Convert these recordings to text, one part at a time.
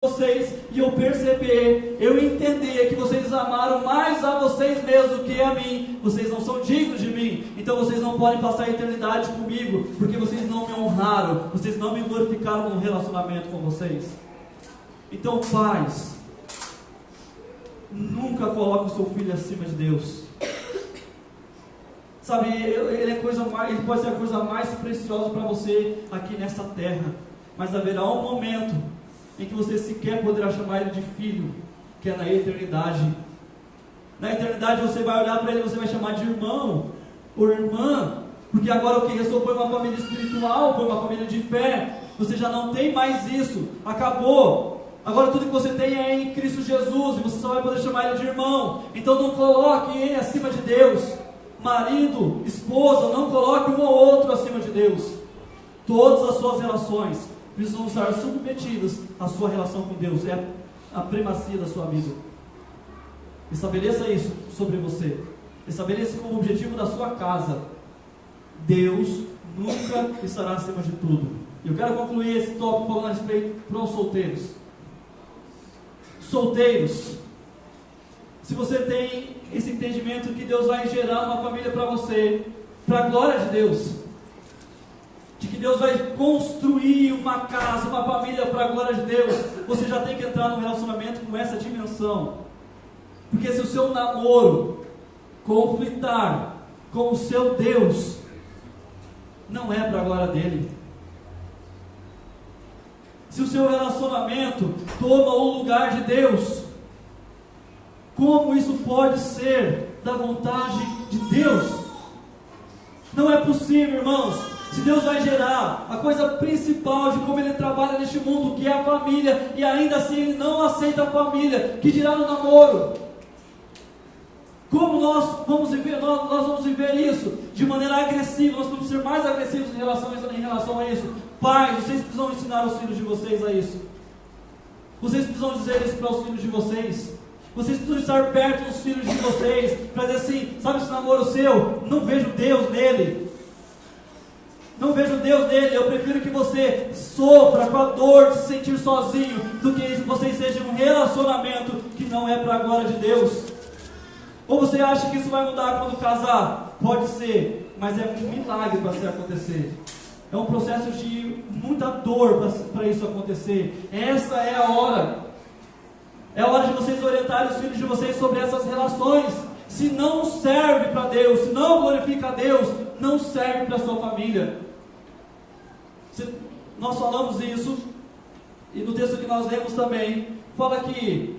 vocês e eu perceber, eu entender que vocês amaram mais a vocês mesmos do que a mim, vocês não são dignos de mim, então vocês não podem passar a eternidade comigo, porque vocês não me honraram, vocês não me glorificaram no relacionamento com vocês. Então, pais, nunca coloque o seu filho acima de Deus. Sabe, ele pode ser a coisa mais preciosa para você aqui nessa terra, mas haverá um momento em que você sequer poderá chamar ele de filho, que é na eternidade. Na eternidade você vai olhar para ele, você vai chamar de irmão ou irmã, porque agora o que restou foi uma família espiritual, foi uma família de fé. Você já não tem mais isso, acabou. Agora tudo que você tem é em Cristo Jesus, e você só vai poder chamar ele de irmão. Então não coloque ele acima de Deus. Marido, esposa, não coloque um ou outro acima de Deus. Todas as suas relações precisam estar submetidas à sua relação com Deus. É a primacia da sua vida. Estabeleça isso sobre você. Estabeleça como objetivo da sua casa. Deus nunca estará acima de tudo. E eu quero concluir esse tópico falando a respeito para os solteiros. Solteiros, se você tem esse entendimento que Deus vai gerar uma família para você, para a glória de Deus, de que Deus vai construir uma casa, uma família para a glória de Deus, você já tem que entrar num relacionamento com essa dimensão. Porque se o seu namoro conflitar com o seu Deus, não é para a glória dele. Se o seu relacionamento toma o lugar de Deus, como isso pode ser da vontade de Deus? Não é possível, irmãos. Se Deus vai gerar a coisa principal de como Ele trabalha neste mundo, que é a família, e ainda assim Ele não aceita a família, que dirá no namoro? Como nós vamos viver isso? De maneira agressiva. Nós vamos ser mais agressivos em relação a isso. Pais, vocês precisam ensinar os filhos de vocês a isso. Vocês precisam dizer isso para os filhos de vocês. Vocês precisam estar perto dos filhos de vocês, para dizer assim, sabe esse namoro seu? Não vejo Deus nele. Não vejo Deus nele. Eu prefiro que você sofra com a dor de se sentir sozinho, do que vocês sejam um relacionamento que não é para a glória de Deus. Ou você acha que isso vai mudar quando casar? Pode ser, mas é um milagre para isso acontecer. É um processo de muita dor para isso acontecer. Essa é a hora. É a hora de vocês orientarem os filhos de vocês sobre essas relações. Se não serve para Deus, se não glorifica a Deus, não serve para a sua família. Nós falamos isso, e no texto que nós lemos também, fala que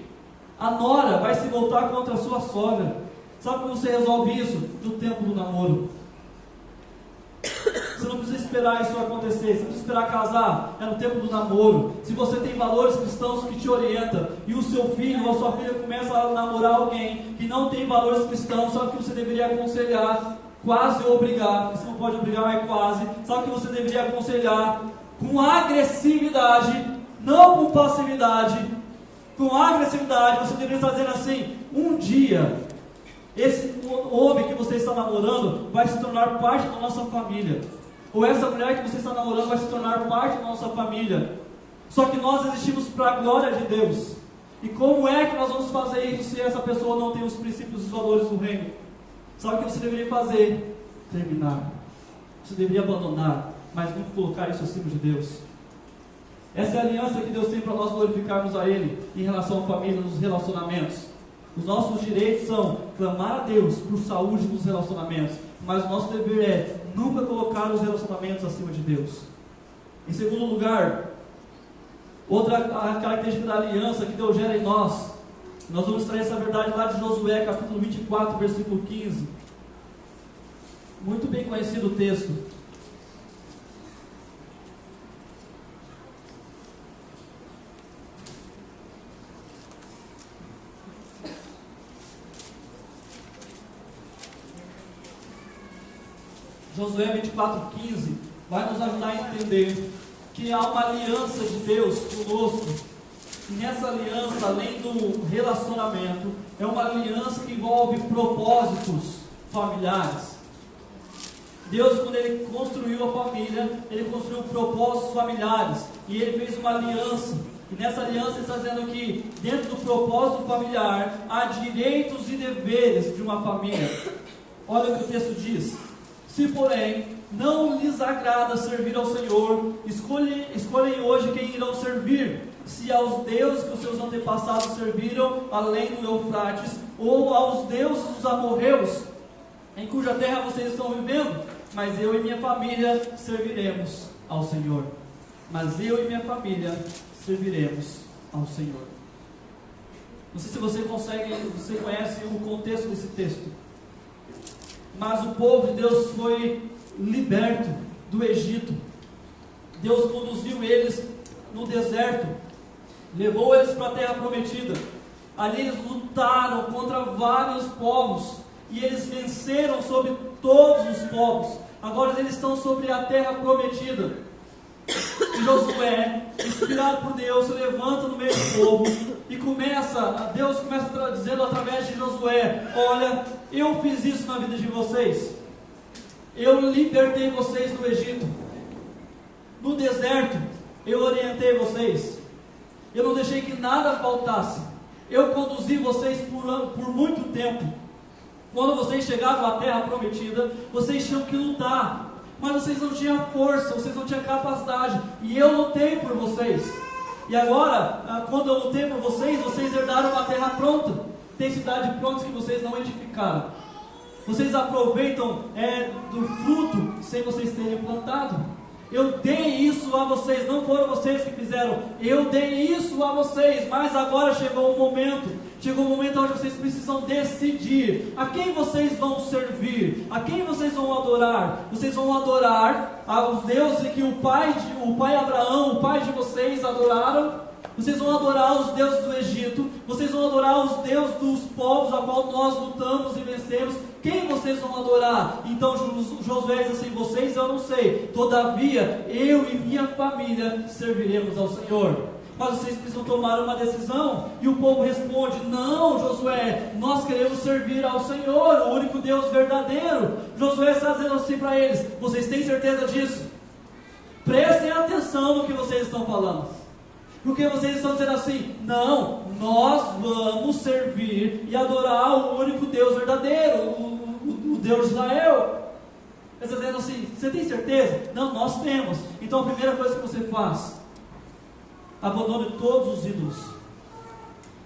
a nora vai se voltar contra a sua sogra. Sabe como você resolve isso? No tempo do namoro. Você não precisa esperar isso acontecer, você não precisa esperar casar, é no tempo do namoro. Se você tem valores cristãos que te orientam, e o seu filho ou a sua filha começa a namorar alguém que não tem valores cristãos, sabe o que você deveria aconselhar? Quase obrigar, você não pode obrigar, mas quase. Sabe o que você deveria aconselhar? Com agressividade, não com passividade. Com agressividade, você deveria estar dizendo assim: um dia esse homem que você está namorando vai se tornar parte da nossa família, ou essa mulher que você está namorando vai se tornar parte da nossa família. Só que nós existimos para a glória de Deus. E como é que nós vamos fazer isso se essa pessoa não tem os princípios e os valores do reino? Sabe o que você deveria fazer? Terminar. Você deveria abandonar, mas não colocar isso acima de Deus. Essa é a aliança que Deus tem para nós glorificarmos a Ele em relação à família, nos relacionamentos. Os nossos direitos são clamar a Deus por saúde nos relacionamentos, mas o nosso dever é nunca colocar os relacionamentos acima de Deus. Em segundo lugar, outra característica da aliança que Deus gera em nós, nós vamos trazer essa verdade lá de Josué, capítulo 24, versículo 15. Muito bem conhecido o texto. Josué 24:15 vai nos ajudar a entender que há uma aliança de Deus conosco. E nessa aliança, além do relacionamento, é uma aliança que envolve propósitos familiares. Deus, quando Ele construiu a família, Ele construiu propósitos familiares. E Ele fez uma aliança E nessa aliança ele está dizendo que dentro do propósito familiar há direitos e deveres de uma família. Olha o que o texto diz: se porém não lhes agrada servir ao Senhor, escolhem hoje quem irão servir, se aos deuses que os seus antepassados serviram além do Eufrates, ou aos deuses dos amorreus, em cuja terra vocês estão vivendo. Mas eu e minha família serviremos ao Senhor. Mas eu e minha família serviremos ao Senhor. Não sei se você conhece o contexto desse texto. Mas o povo de Deus foi liberto do Egito. Deus conduziu eles no deserto, levou eles para a terra prometida. Ali eles lutaram contra vários povos e eles venceram sobre todos os povos. Agora eles estão sobre a terra prometida. E Josué, inspirado por Deus, se levanta no meio do povo e Deus começa dizendo através de Josué: olha, eu fiz isso na vida de vocês. Eu libertei vocês do Egito. No deserto, eu orientei vocês. Eu não deixei que nada faltasse. Eu conduzi vocês por muito tempo. Quando vocês chegaram à terra prometida, vocês tinham que lutar. Mas vocês não tinham força, vocês não tinham capacidade. E eu lutei por vocês. E agora, quando eu lutei por vocês, vocês herdaram uma terra pronta. Tem cidades prontas que vocês não edificaram. Vocês aproveitam do fruto sem vocês terem plantado. Eu dei isso a vocês, não foram vocês que fizeram. Eu dei isso a vocês, mas agora chegou o momento onde vocês precisam decidir a quem vocês vão servir, a quem vocês vão adorar. Vocês vão adorar aos deuses que o pai Abraão, o pai de vocês, adoraram. Vocês vão adorar os deuses do Egito. Vocês vão adorar os deuses dos povos a qual nós lutamos e vencemos. Quem vocês vão adorar? Então Josué diz assim: vocês eu não sei, todavia eu e minha família serviremos ao Senhor. Mas vocês precisam tomar uma decisão. E o povo responde: não, Josué, nós queremos servir ao Senhor, o único Deus verdadeiro. Josué está dizendo assim para eles: vocês têm certeza disso? Prestem atenção no que vocês estão falando. Porque vocês estão dizendo assim: não, nós vamos servir e adorar o único Deus verdadeiro, o Deus de Israel. Eles estão dizendo assim: você tem certeza? Não, nós temos. Então a primeira coisa que você faz: abandone todos os ídolos.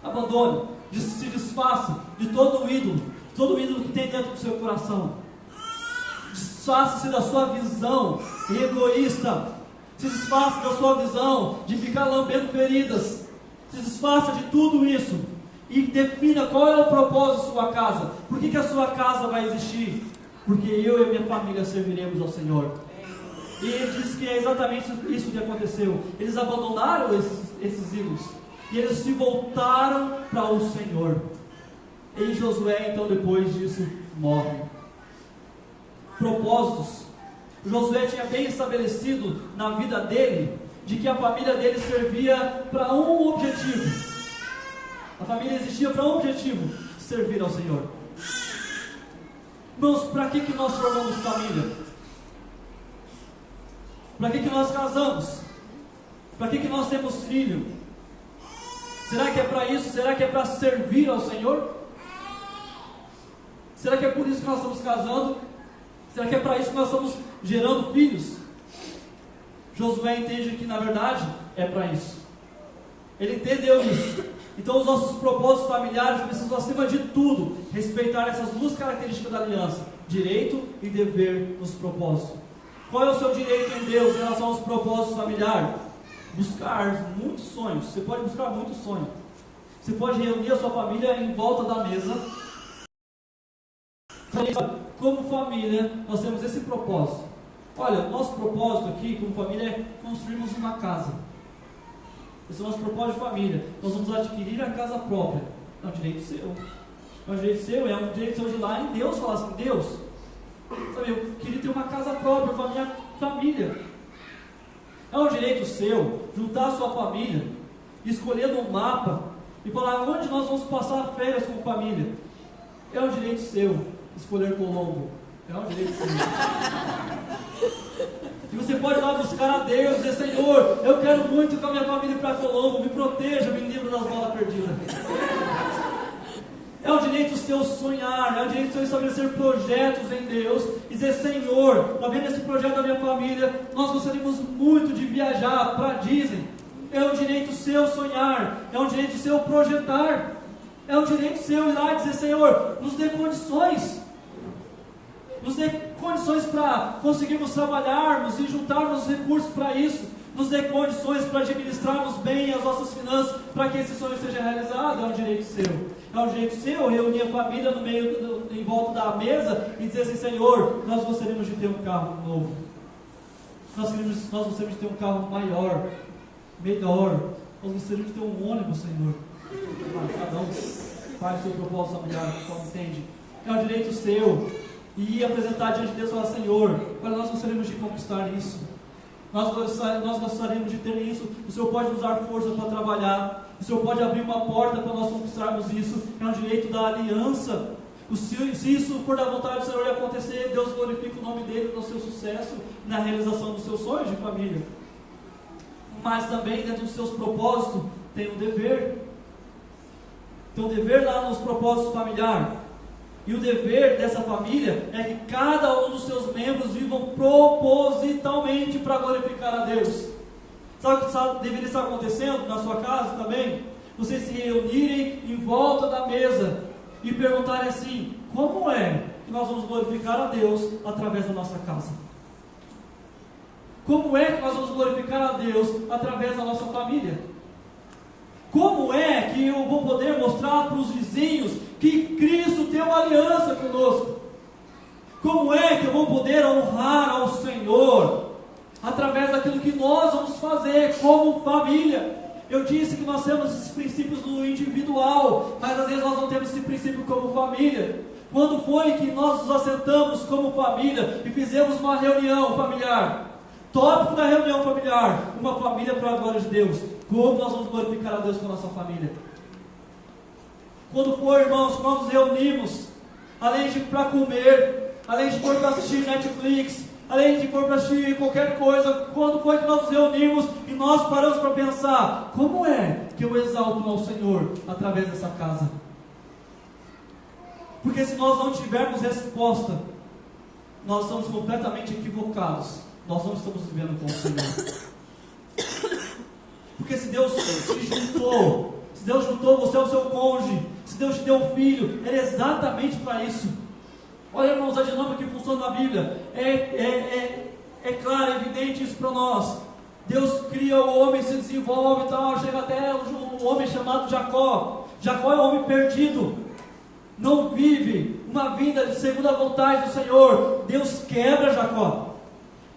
Abandone, se desfaça de todo ídolo que tem dentro do seu coração. Desfaça-se da sua visão egoísta. Se desfaça da sua visão de ficar lambendo feridas. Se desfaça de tudo isso e defina qual é o propósito da sua casa. Por que a sua casa vai existir? Porque eu e a minha família serviremos ao Senhor. E ele diz que é exatamente isso que aconteceu. Eles abandonaram esses ídolos e eles se voltaram para o Senhor. E Josué, então, depois disso, morre. Propósitos. Josué tinha bem estabelecido na vida dele de que a família dele servia para um objetivo. A família existia para um objetivo: servir ao Senhor. Irmãos, para que nós formamos família? Para que nós casamos? Para que nós temos filho? Será que é para isso? Será que é para servir ao Senhor? Será que é por isso que nós estamos casando? Será que é para isso que nós estamos gerando filhos? Josué entende que na verdade é para isso. Ele entendeu isso. Então os nossos propósitos familiares precisam, acima de tudo, respeitar essas duas características da aliança: direito e dever nos propósitos. Qual é o seu direito em Deus em relação aos propósitos familiares? Buscar muitos sonhos. Você pode buscar muitos sonhos. Você pode reunir a sua família em volta da mesa. Como família, nós temos esse propósito. Olha, nosso propósito aqui como família é construirmos uma casa. Esse é o nosso propósito de família. Nós vamos adquirir a casa própria. É um direito seu. É um direito seu, é um direito seu de lá em Deus falar assim: Deus, sabe, eu queria ter uma casa própria para a minha família. É um direito seu juntar a sua família, escolher um mapa e falar onde nós vamos passar férias como família. É um direito seu escolher Colombo. É um direito seu. E você pode ir lá buscar a Deus e dizer: Senhor, eu quero muito com a minha família para Colombo, me proteja, me livre das bolas perdidas. É um direito seu sonhar, é um direito seu estabelecer projetos em Deus e dizer: Senhor, está vendo esse projeto da minha família? Nós gostaríamos muito de viajar para Disney. É um direito seu sonhar, é um direito seu projetar, é um direito seu ir lá e dizer: Senhor, nos dê condições. Nos dê condições para conseguirmos trabalharmos e juntarmos recursos para isso. Nos dê condições para administrarmos bem as nossas finanças, para que esse sonho seja realizado. É um direito seu. É um direito seu reunir a família no meio, em volta da mesa e dizer assim: Senhor, nós gostaríamos de ter um carro novo. Nós gostaríamos de ter um carro maior, melhor. Nós gostaríamos de ter um ônibus, Senhor. Cada um faz o seu propósito familiar, como entende. É um direito seu. E apresentar diante de Deus e falar: Senhor, olha, nós gostaríamos de conquistar isso. Nós gostaríamos de ter isso. O Senhor pode nos dar força para trabalhar. O Senhor pode abrir uma porta para nós conquistarmos isso. É um direito da aliança. Se isso for da vontade do Senhor acontecer, Deus glorifica o nome dele no seu sucesso, na realização dos seus sonhos de família. Mas também dentro dos seus propósitos tem um dever. Tem um dever lá nos propósitos familiares. E o dever dessa família é que cada um dos seus membros vivam propositalmente para glorificar a Deus. Sabe o que deveria estar acontecendo na sua casa também? Vocês se reunirem em volta da mesa e perguntarem assim: como é que nós vamos glorificar a Deus através da nossa casa? Como é que nós vamos glorificar a Deus através da nossa família? Como é que eu vou poder mostrar para os vizinhos que Cristo tem uma aliança conosco? Como é que eu vou poder honrar ao Senhor através daquilo que nós vamos fazer como família? Eu disse que nós temos esses princípios no individual, mas às vezes nós não temos esse princípio como família. Quando foi que nós nos assentamos como família e fizemos uma reunião familiar? Tópico da reunião familiar: uma família para a glória de Deus. Como nós vamos glorificar a Deus com a nossa família? Quando for, irmãos, nós nos reunimos, além de para comer, além de for para assistir Netflix, além de for para assistir qualquer coisa, quando foi que nós nos reunimos e nós paramos para pensar: como é que eu exalto ao Senhor através dessa casa? Porque se nós não tivermos resposta, nós estamos completamente equivocados. Nós não estamos vivendo com o Senhor. Porque se Deus te juntou, se Deus juntou você ao seu cônjuge, se Deus te deu um filho, era exatamente para isso. Olha, irmãos, a dinâmica que funciona na Bíblia é claro, é evidente isso para nós. Deus cria o homem, se desenvolve e tal, chega até o homem chamado Jacó. Jacó é um homem perdido, não vive uma vida segundo a vontade do Senhor. Deus quebra Jacó.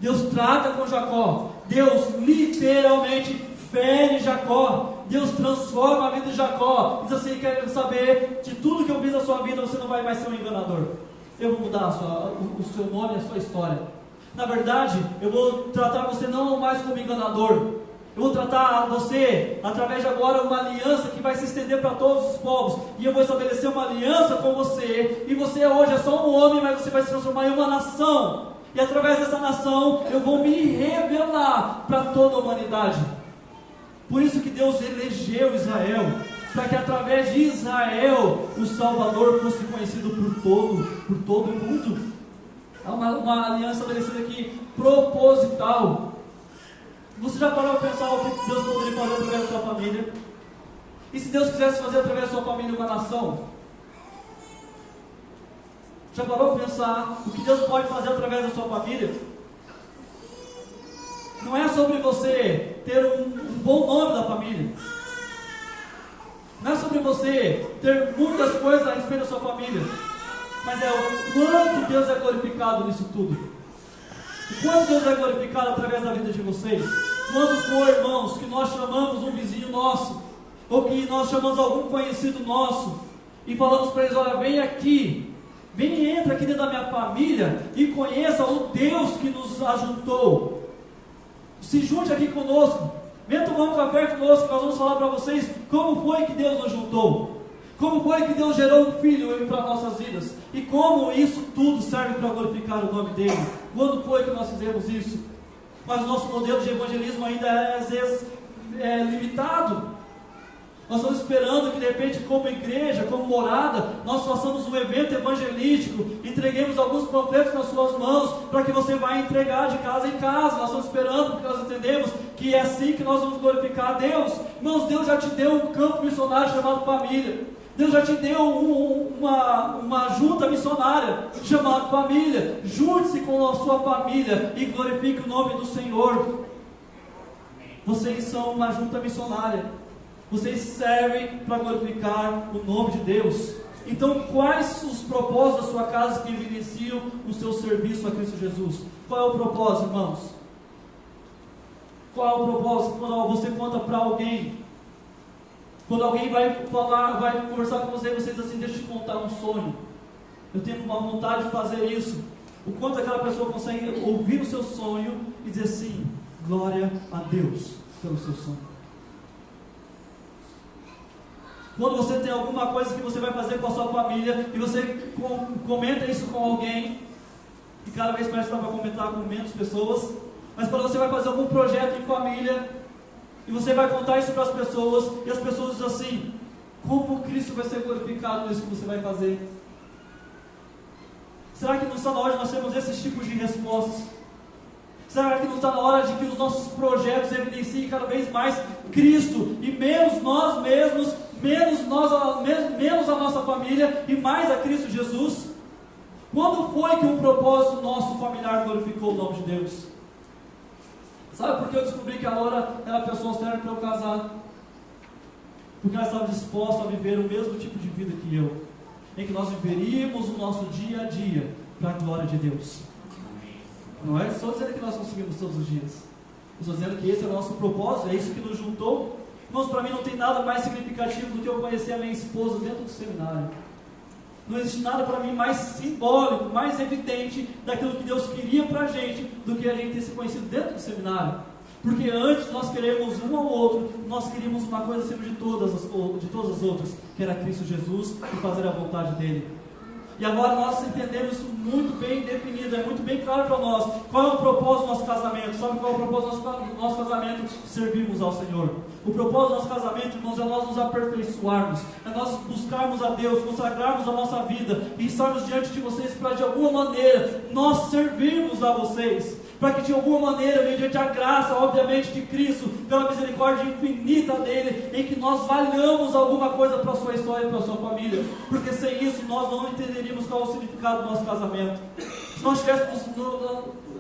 Deus trata com Jacó. Deus literalmente fere Jacó. Deus transforma a vida de Jacó. Diz assim: quero saber, de tudo que eu fiz na sua vida, você não vai mais ser um enganador. Eu vou mudar o seu nome e a sua história. Na verdade, eu vou tratar você não mais como enganador. Eu vou tratar você, através de agora, uma aliança que vai se estender para todos os povos. E eu vou estabelecer uma aliança com você. E você hoje é só um homem, mas você vai se transformar em uma nação. E através dessa nação eu vou me revelar para toda a humanidade. Por isso que Deus elegeu Israel, para que através de Israel o Salvador fosse conhecido por todo o mundo. É uma aliança estabelecida aqui, proposital. Você já parou para pensar o que Deus poderia fazer através da sua família? E se Deus quisesse fazer através da sua família uma nação? Já parou para pensar o que Deus pode fazer através da sua família? Não é sobre você ter um bom nome da família. Não é sobre você ter muitas coisas a respeito da sua família. Mas é o quanto Deus é glorificado nisso tudo. O quanto Deus é glorificado através da vida de vocês. Quando for, irmãos, que nós chamamos um vizinho nosso, ou que nós chamamos algum conhecido nosso, e falamos para eles: olha, vem aqui, vem e entra aqui dentro da minha família e conheça o Deus que nos ajuntou. Se junte aqui conosco, venha tomar um café conosco, que nós vamos falar para vocês como foi que Deus nos juntou, como foi que Deus gerou um filho para nossas vidas, e como isso tudo serve para glorificar o nome dele. Quando foi que nós fizemos isso? mas o nosso modelo de evangelismo ainda é, às vezes, limitado. Nós estamos esperando que de repente, como igreja, como morada, nós façamos um evento evangelístico, entreguemos alguns panfletos nas suas mãos, para que você vá entregar de casa em casa. Nós estamos esperando, porque nós entendemos que é assim que nós vamos glorificar a Deus. Irmãos, Deus já te deu um campo missionário chamado família. Deus já te deu uma junta missionária chamada família. Junte-se com a sua família e glorifique o nome do Senhor. Vocês são uma junta missionária. Vocês servem para glorificar o nome de Deus. Então, quais os propósitos da sua casa que evidenciam o seu serviço a Cristo Jesus? Qual é o propósito, irmãos? Qual é o propósito quando você conta para alguém? Quando alguém vai falar, vai conversar com você, você diz assim: deixa eu te contar um sonho. Eu tenho uma vontade de fazer isso. O quanto aquela pessoa consegue ouvir o seu sonho e dizer assim: glória a Deus pelo seu sonho. Quando você tem alguma coisa que você vai fazer com a sua família e você comenta isso com alguém, e cada vez mais para comentar com menos pessoas, mas quando você vai fazer algum projeto em família e você vai contar isso para as pessoas, e as pessoas dizem assim: como Cristo vai ser glorificado nisso que você vai fazer? Será que não está na hora de nós termos esses tipos de respostas? Será que não está na hora de que os nossos projetos evidenciem cada vez mais Cristo e menos nós mesmos, menos a nossa família e mais a Cristo Jesus? Quando foi que um propósito nosso familiar glorificou o nome de Deus? Sabe por que eu descobri que a Laura era a pessoa certa para eu casar? Porque ela estava disposta a viver o mesmo tipo de vida que eu, em que nós viveríamos o nosso dia a dia para a glória de Deus. Não é só dizendo que nós conseguimos todos os dias. Estou dizendo que esse é o nosso propósito, é isso que nos juntou. Irmãos, para mim não tem nada mais significativo do que eu conhecer a minha esposa dentro do seminário. Não existe nada para mim mais simbólico, mais evidente daquilo que Deus queria para a gente, do que a gente ter se conhecido dentro do seminário. Porque antes nós queremos um ao outro, nós queríamos uma coisa acima de todas as outras, que era Cristo Jesus e fazer a vontade dEle. E agora nós entendemos isso muito bem definido, é muito bem claro para nós. Qual é o propósito do nosso casamento? Sabe qual é o propósito do nosso casamento? Servirmos ao Senhor. O propósito do nosso casamento, irmãos, é nós nos aperfeiçoarmos, é nós buscarmos a Deus, consagrarmos a nossa vida e estarmos diante de vocês para, de alguma maneira, nós servirmos a vocês. Para que de alguma maneira, mediante a graça, obviamente, de Cristo, pela misericórdia infinita dEle, em que nós valhamos alguma coisa para a sua história e para a sua família. Porque sem isso nós não entenderíamos qual é o significado do nosso casamento. Se nós tivéssemos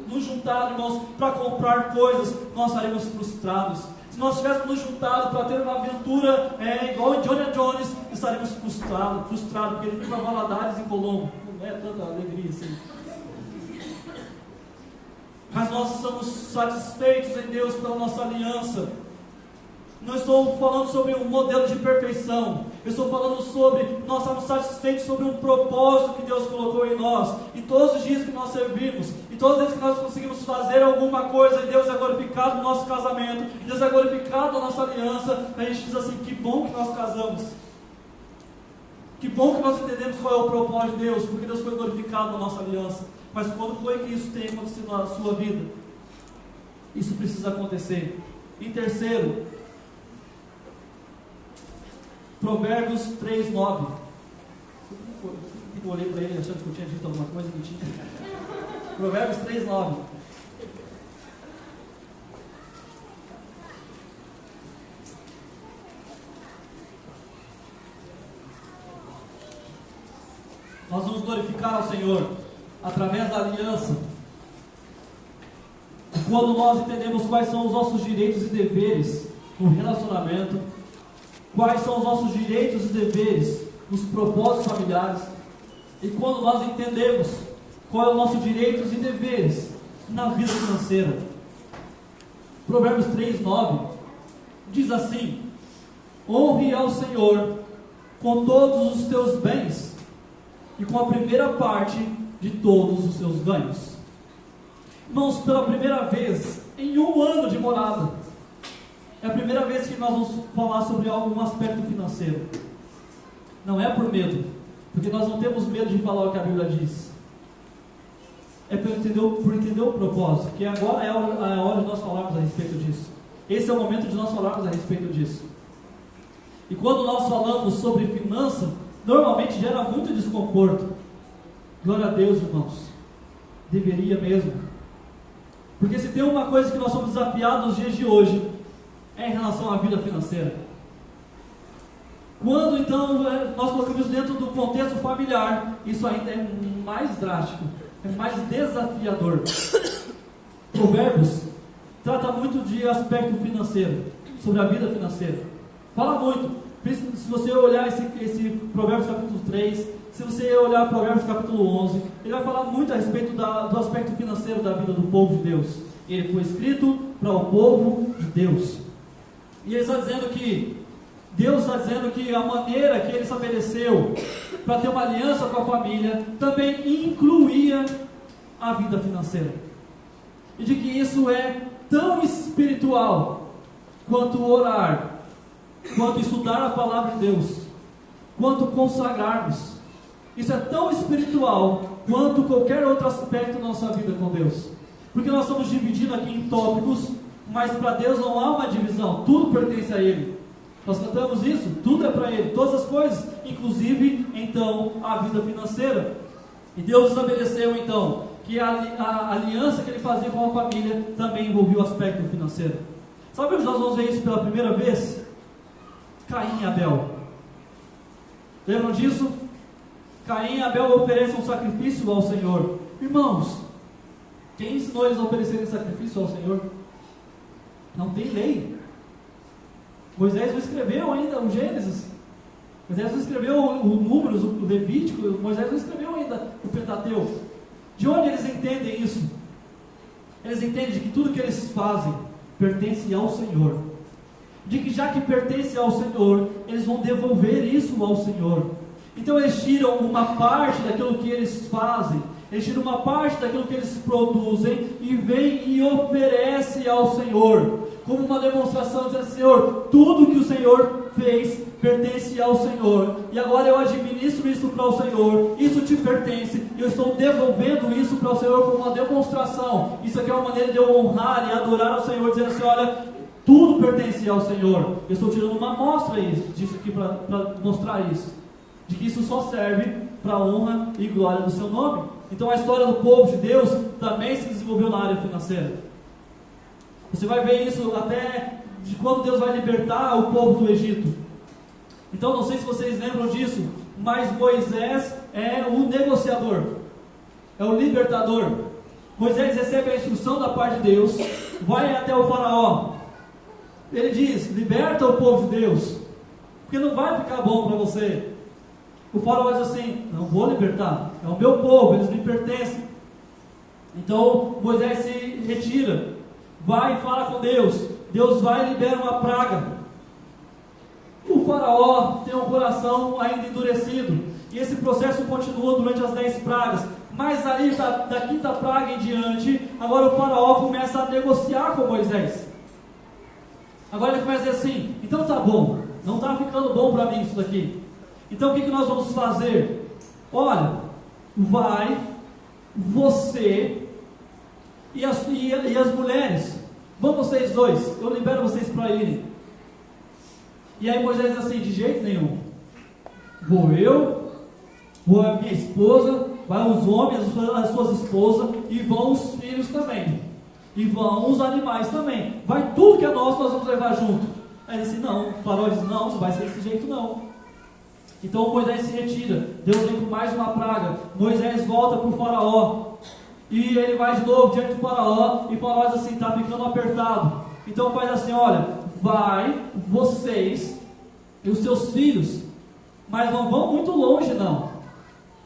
nos juntado, irmãos, para comprar coisas, nós estaríamos frustrados. Se nós tivéssemos nos juntado para ter uma aventura igual em Indiana Jones, estaríamos frustrados, porque ele foi para Valadares e Colombo. Não é tanta alegria assim. Mas nós estamos satisfeitos em Deus pela nossa aliança. Não estou falando sobre um modelo de perfeição. Eu estou falando sobre nós estamos satisfeitos sobre um propósito que Deus colocou em nós. E todos os dias que nós servimos, e todas as vezes que nós conseguimos fazer alguma coisa, e Deus é glorificado no nosso casamento, Deus é glorificado na nossa aliança, a gente diz assim: que bom que nós casamos. Que bom que nós entendemos qual é o propósito de Deus, porque Deus foi glorificado na nossa aliança. Mas quando foi que isso tem acontecido na sua vida? Isso precisa acontecer. Em terceiro, Provérbios 3:9. Eu olhei para ele achando que eu tinha dito alguma coisa, não tinha. Provérbios 3:9. Nós vamos glorificar ao Senhor através da aliança. Quando nós entendemos quais são os nossos direitos e deveres no relacionamento, quais são os nossos direitos e deveres nos propósitos familiares, e quando nós entendemos qual é o nosso direitos e deveres na vida financeira. Provérbios 3:9 diz assim: honre ao Senhor com todos os teus bens e com a primeira parte de todos os seus ganhos. Irmãos, pela primeira vez em um ano de morada, é a primeira vez que nós vamos falar sobre algum aspecto financeiro. Não é por medo, porque nós não temos medo de falar o que a Bíblia diz. é por entender o propósito, que agora é a hora de nós falarmos a respeito disso. Esse é o momento de nós falarmos a respeito disso. E quando nós falamos sobre finança, normalmente gera muito desconforto. Glória a Deus, irmãos. Deveria mesmo. Porque se tem uma coisa que nós somos desafiados nos dias de hoje, é em relação à vida financeira. Quando então nós colocamos dentro do contexto familiar, isso ainda é mais drástico, é mais desafiador. Provérbios trata muito de aspecto financeiro, sobre a vida financeira. Fala muito. Se você olhar esse Provérbios capítulo 3, se você olhar Provérbios capítulo 11, ele vai falar muito a respeito do aspecto financeiro da vida do povo de Deus. Ele foi escrito para o povo de Deus. E ele está dizendo que Deus está dizendo que a maneira que ele estabeleceu para ter uma aliança com a família também incluía a vida financeira. E de que isso é tão espiritual quanto orar, quanto estudar a palavra de Deus, quanto consagrarmos. Isso é tão espiritual quanto qualquer outro aspecto da nossa vida com Deus. Porque nós estamos dividindo aqui em tópicos, mas para Deus não há uma divisão, tudo pertence a Ele. Nós cantamos isso, tudo é para Ele, todas as coisas, inclusive então a vida financeira. E Deus estabeleceu então que a aliança que Ele fazia com a família também envolvia o aspecto financeiro. Sabe onde nós vamos ver isso pela primeira vez? Caim e Abel. Lembram disso? Caim e Abel oferecem um sacrifício ao Senhor. Irmãos, quem ensinou eles a oferecerem sacrifício ao Senhor? Não tem lei. Moisés não escreveu ainda o Gênesis. Moisés não escreveu o Números, o Levítico. Moisés não escreveu ainda o Pentateuco. De onde eles entendem isso? Eles entendem de que tudo que eles fazem pertence ao Senhor. De que já que pertence ao Senhor, eles vão devolver isso ao Senhor. Então eles tiram uma parte daquilo que eles fazem, eles tiram uma parte daquilo que eles produzem e vêm e oferecem ao Senhor, como uma demonstração, dizendo: Senhor, tudo que o Senhor fez pertence ao Senhor, e agora eu administro isso para o Senhor, isso te pertence, e eu estou devolvendo isso para o Senhor como uma demonstração. Isso aqui é uma maneira de eu honrar e adorar ao Senhor, dizendo assim: olha, tudo pertence ao Senhor. Eu estou tirando uma amostra disso aqui para mostrar isso, de que isso só serve para a honra e glória do seu nome. Então a história do povo de Deus também se desenvolveu na área financeira. Você vai ver isso até de quando Deus vai libertar o povo do Egito. Então não sei se vocês lembram disso, mas Moisés é o negociador, é o libertador. Moisés recebe a instrução da parte de Deus, vai até o faraó. Ele diz: liberta o povo de Deus, porque não vai ficar bom para você. O faraó diz assim: não vou libertar, é o meu povo, eles me pertencem. Então Moisés se retira, vai e fala com Deus. Deus vai e libera uma praga. O faraó tem um coração ainda endurecido, e esse processo continua durante as 10 pragas. Mas ali da quinta praga em diante, agora o faraó começa a negociar com Moisés. Agora ele começa a dizer assim: então tá bom, não está ficando bom para mim isso daqui. Então o que nós vamos fazer? Olha, vai você e as mulheres, vão vocês dois, eu libero vocês para irem. E aí Moisés diz assim: de jeito nenhum, vou eu, vou a minha esposa, vai os homens, as suas esposas, e vão os filhos também, e vão os animais também, vai tudo que é nosso, nós vamos levar junto. Aí ele disse: não, o faraó diz: não vai ser desse jeito não. Então Moisés se retira, Deus vem com mais uma praga, Moisés volta para o faraó, e ele vai de novo diante do faraó, e o faraó diz assim: está ficando apertado. Então faz assim: olha, vai vocês e os seus filhos, mas não vão muito longe não,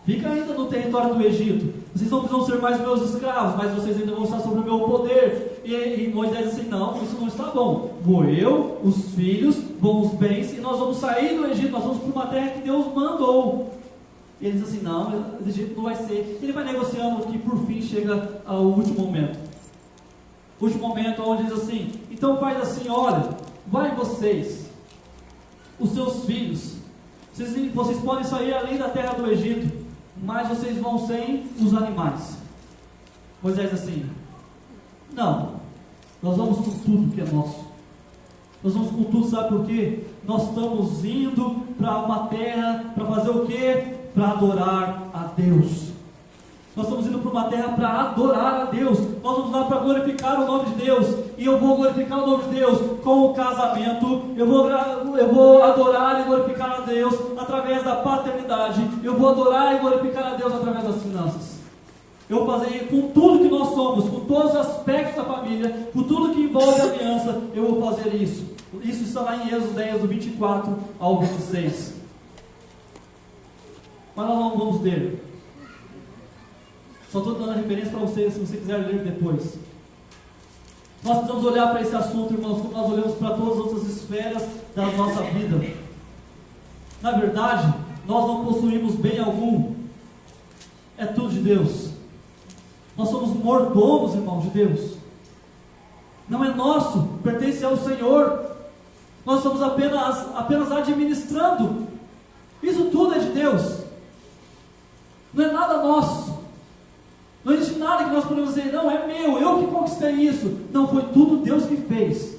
fica ainda no território do Egito, vocês não precisam ser mais meus escravos, mas vocês ainda vão estar sobre o meu poder. E Moisés diz assim: não, isso não está bom, vou eu, os filhos, vão os bens, e nós vamos sair do Egito, nós vamos para uma terra que Deus mandou. E ele diz assim: não, desse jeito não vai ser. Ele vai negociando, que por fim chega ao último momento. O último momento onde diz assim: então faz assim, olha, vai vocês, os seus filhos, vocês podem sair além da terra do Egito, mas vocês vão sem os animais. Moisés diz assim: não, nós vamos com tudo que é nosso. Nós vamos com tudo, sabe por quê? Nós estamos indo para uma terra para fazer o quê? Para adorar a Deus. Nós estamos indo para uma terra para adorar a Deus. Nós vamos lá para glorificar o nome de Deus. E eu vou glorificar o nome de Deus com o casamento. Eu vou adorar e glorificar a Deus através da paternidade. Eu vou adorar e glorificar a Deus através das finanças. Eu vou fazer com tudo que nós somos, com todos os aspectos da família, com tudo que envolve a aliança, eu vou fazer isso. Isso está lá em Êxodo 10, do 24 ao 26. Mas nós não vamos ler. Só estou dando a referência para você, se você quiser ler depois. Nós precisamos olhar para esse assunto, irmãos, como nós olhamos para todas as outras esferas da nossa vida. Na verdade, nós não possuímos bem algum. É tudo de Deus. Nós somos mordomos, irmãos, de Deus. Não é nosso, pertence ao Senhor. Nós estamos apenas administrando. Isso tudo é de Deus. Não é nada nosso. Não existe nada que nós podemos dizer: não, é meu, eu que conquistei isso. Não, foi tudo Deus que fez.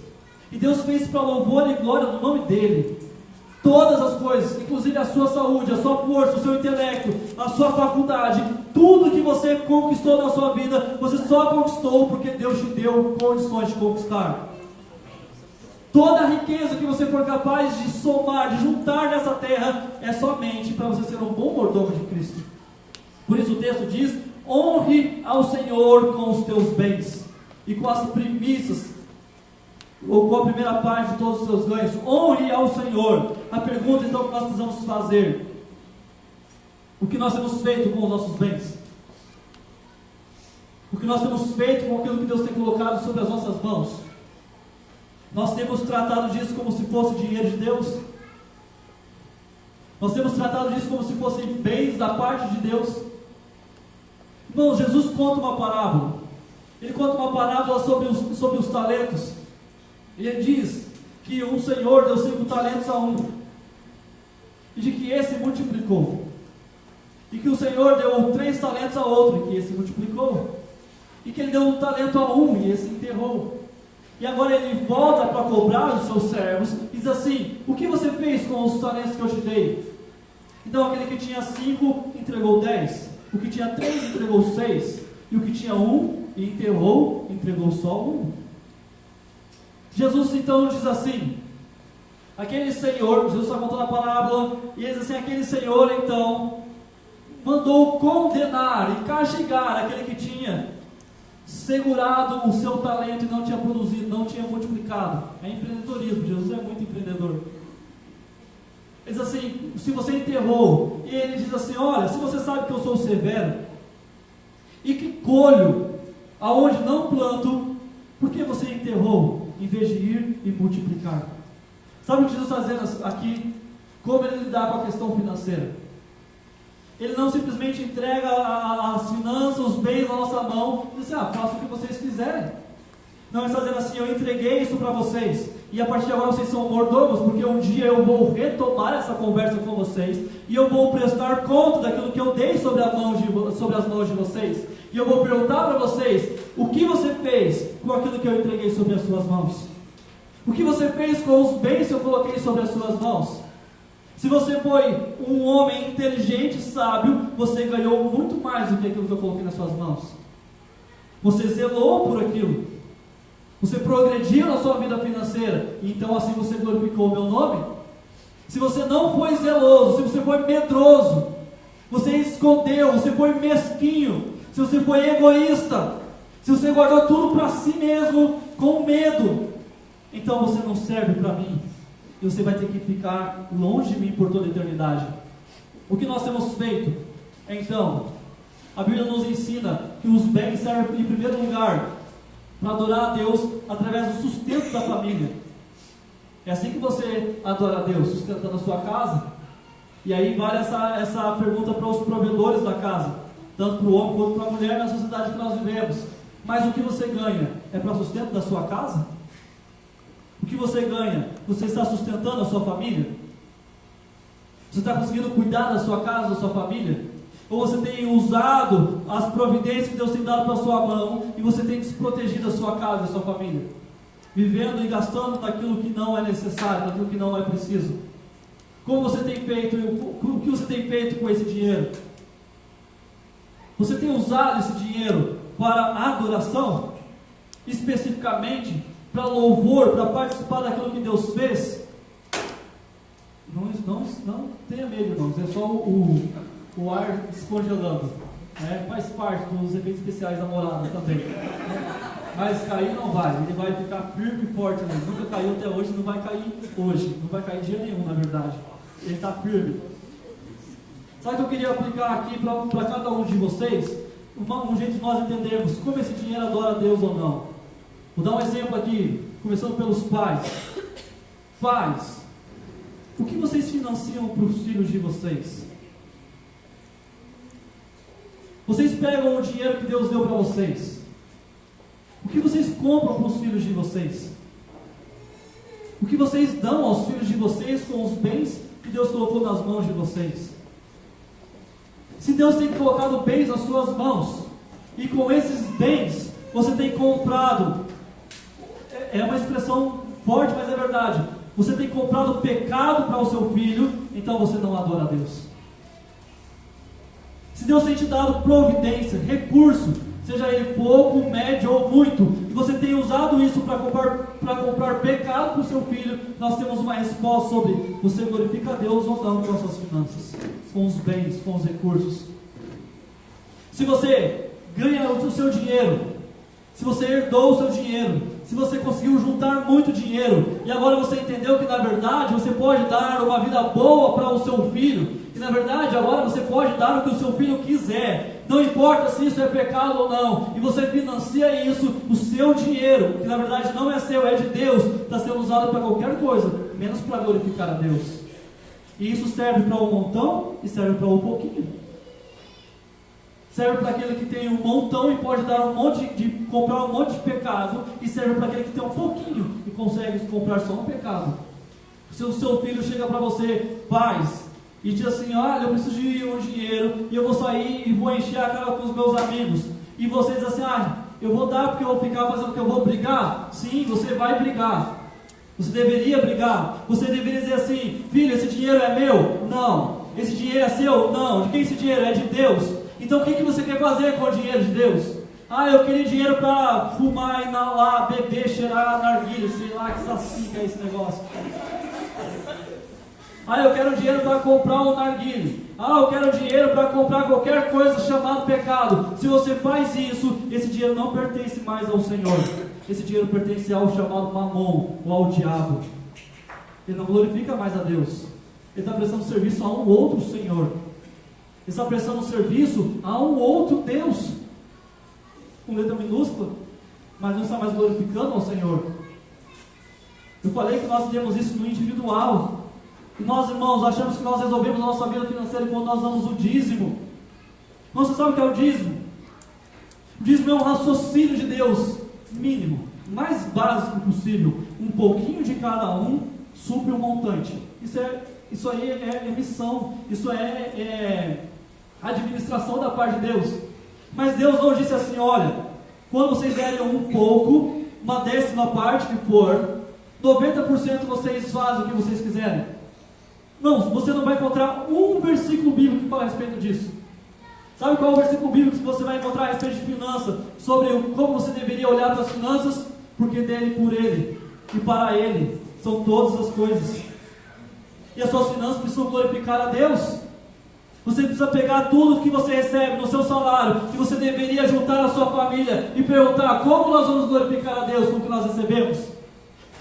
E Deus fez para louvor e glória do nome dEle. Todas as coisas, inclusive a sua saúde, a sua força, o seu intelecto, a sua faculdade, tudo que você conquistou na sua vida, você só conquistou porque Deus te deu condições de conquistar. Toda a riqueza que você for capaz de somar, de juntar nessa terra, é somente para você ser um bom mordomo de Cristo. Por isso o texto diz: honre ao Senhor com os teus bens e com as primícias, ou com a primeira parte de todos os seus ganhos. Honre ao Senhor. A pergunta então que nós precisamos fazer: o que nós temos feito com os nossos bens? O que nós temos feito com aquilo que Deus tem colocado sobre as nossas mãos? Nós temos tratado disso como se fosse dinheiro de Deus? Nós temos tratado disso como se fossem bens da parte de Deus? Irmãos, Jesus conta uma parábola. Ele conta uma parábola sobre os talentos. Ele diz que um senhor deu 5 talentos a um, e de que esse multiplicou. E que o senhor deu 3 talentos a outro, e que esse multiplicou. E que ele deu 1 talento a um, e esse enterrou. E agora ele volta para cobrar os seus servos e diz assim: o que você fez com os talentos que eu te dei? Então aquele que tinha 5 entregou 10, o que tinha 3 entregou 6, e o que tinha 1 e enterrou, entregou só 1. Jesus então diz assim: aquele senhor, Jesus está contando a parábola, e ele diz assim: aquele senhor então mandou condenar e castigar aquele que tinha segurado o seu talento e não tinha produzido, não tinha multiplicado. É empreendedorismo, Jesus é muito empreendedor. Ele diz assim: se você enterrou, e ele diz assim: olha, se você sabe que eu sou severo e que colho aonde não planto, por que você enterrou em vez de ir e multiplicar? Sabe o que Jesus está dizendo aqui? Como ele lidar com a questão financeira. Ele não simplesmente entrega as finanças, os bens na nossa mão e diz assim: faça o que vocês quiserem. Não, ele está dizendo assim: eu entreguei isso para vocês, e a partir de agora vocês são mordomos, porque um dia eu vou retomar essa conversa com vocês, e eu vou prestar conta daquilo que eu dei sobre as mãos de vocês, e eu vou perguntar para vocês: o que você fez com aquilo que eu entreguei sobre as suas mãos? O que você fez com os bens que eu coloquei sobre as suas mãos? Se você foi um homem inteligente e sábio, você ganhou muito mais do que aquilo que eu coloquei nas suas mãos. Você zelou por aquilo. Você progrediu na sua vida financeira, e então assim você glorificou o meu nome. Se você não foi zeloso, se você foi medroso, você escondeu, você foi mesquinho, se você foi egoísta, se você guardou tudo para si mesmo com medo, então você não serve para mim. E você vai ter que ficar longe de mim por toda a eternidade. O que nós temos feito? Então, a Bíblia nos ensina que os bens servem em primeiro lugar para adorar a Deus através do sustento da família. É assim que você adora a Deus, sustentando a sua casa. E aí vale essa pergunta para os provedores da casa, tanto para o homem quanto para a mulher na sociedade que nós vivemos. Mas o que você ganha é para o sustento da sua casa? O que você ganha? Você está sustentando a sua família? Você está conseguindo cuidar da sua casa, da sua família? Ou você tem usado as providências que Deus tem dado para a sua mão e você tem desprotegido a sua casa e a sua família, vivendo e gastando naquilo que não é necessário, naquilo que não é preciso? Como você tem feito, o que você tem feito com esse dinheiro? Você tem usado esse dinheiro para adoração, especificamente para louvor, para participar daquilo que Deus fez? Não tenha medo, irmãos, é só o ar descongelando, faz parte dos efeitos especiais da morada também, mas cair não vai, ele vai ficar firme e forte, né? Nunca caiu até hoje, não vai cair hoje, não vai cair dia nenhum, na verdade, ele está firme. Sabe o que eu queria aplicar aqui para cada um de vocês? Um jeito de nós entendermos como esse dinheiro adora a Deus ou não. Vou dar um exemplo aqui, começando pelos pais. Pais, o que vocês financiam para os filhos de vocês? Vocês pegam o dinheiro que Deus deu para vocês. O que vocês compram para os filhos de vocês? O que vocês dão aos filhos de vocês com os bens que Deus colocou nas mãos de vocês? Se Deus tem colocado bens nas suas mãos, e com esses bens você tem comprado, é uma expressão forte, mas é verdade, você tem comprado pecado para o seu filho, então você não adora a Deus. Se Deus tem te dado providência, recurso, seja ele pouco, médio ou muito, e você tem usado isso para comprar pecado para o seu filho, nós temos uma resposta sobre: você glorifica a Deus ou não com as suas finanças, com os bens, com os recursos. Se você ganha o seu dinheiro, se você herdou o seu dinheiro, se você conseguiu juntar muito dinheiro, e agora você entendeu que na verdade você pode dar uma vida boa para o seu filho, e na verdade agora você pode dar o que o seu filho quiser, não importa se isso é pecado ou não, e você financia isso, o seu dinheiro, que na verdade não é seu, é de Deus, está sendo usado para qualquer coisa, menos para glorificar a Deus. E isso serve para um montão e serve para um pouquinho. Serve para aquele que tem um montão e pode dar comprar um monte de pecado, e serve para aquele que tem um pouquinho e consegue comprar só um pecado. Se o seu filho chega para você, pais, e diz assim: olha, eu preciso de um dinheiro e eu vou sair e vou encher a cara com os meus amigos, e você diz assim: eu vou dar porque eu vou ficar fazendo o que eu vou brigar. Sim, você vai brigar, você deveria brigar, você deveria dizer assim: filho, esse dinheiro é meu? Não. Esse dinheiro é seu? Não. De quem esse dinheiro? É de Deus. Então o que você quer fazer com o dinheiro de Deus? Eu queria dinheiro para fumar, inalar, beber, cheirar narguilha, sei lá que sacica é esse negócio. Eu quero dinheiro para comprar um narguilho. Eu quero dinheiro para comprar qualquer coisa chamada pecado. Se você faz isso, esse dinheiro não pertence mais ao Senhor. Esse dinheiro pertence ao chamado mamon, ou ao diabo. Ele não glorifica mais a Deus. Ele está prestando serviço a um outro Senhor. Ele está prestando serviço a um outro Deus, com letra minúscula, mas não está mais glorificando ao Senhor. Eu falei que nós temos isso no individual, e nós, irmãos, achamos que nós resolvemos a nossa vida financeira quando nós damos o dízimo. Você sabe o que é o dízimo? O dízimo é um raciocínio de Deus mínimo, mais básico possível. Um pouquinho de cada um supre um montante. Isso aí é missão, isso é administração da parte de Deus. Mas Deus não disse assim: olha, quando vocês derem um pouco, uma décima parte que for, 90% vocês fazem o que vocês quiserem. Não, você não vai encontrar um versículo bíblico que fala a respeito disso. Sabe qual é o versículo bíblico que você vai encontrar a respeito de finanças? Sobre como você deveria olhar para as finanças? Porque dele, por ele e para ele são todas as coisas. E as suas finanças precisam glorificar a Deus. Você precisa pegar tudo que você recebe no seu salário, que você deveria juntar a sua família, e perguntar: como nós vamos glorificar a Deus com o que nós recebemos?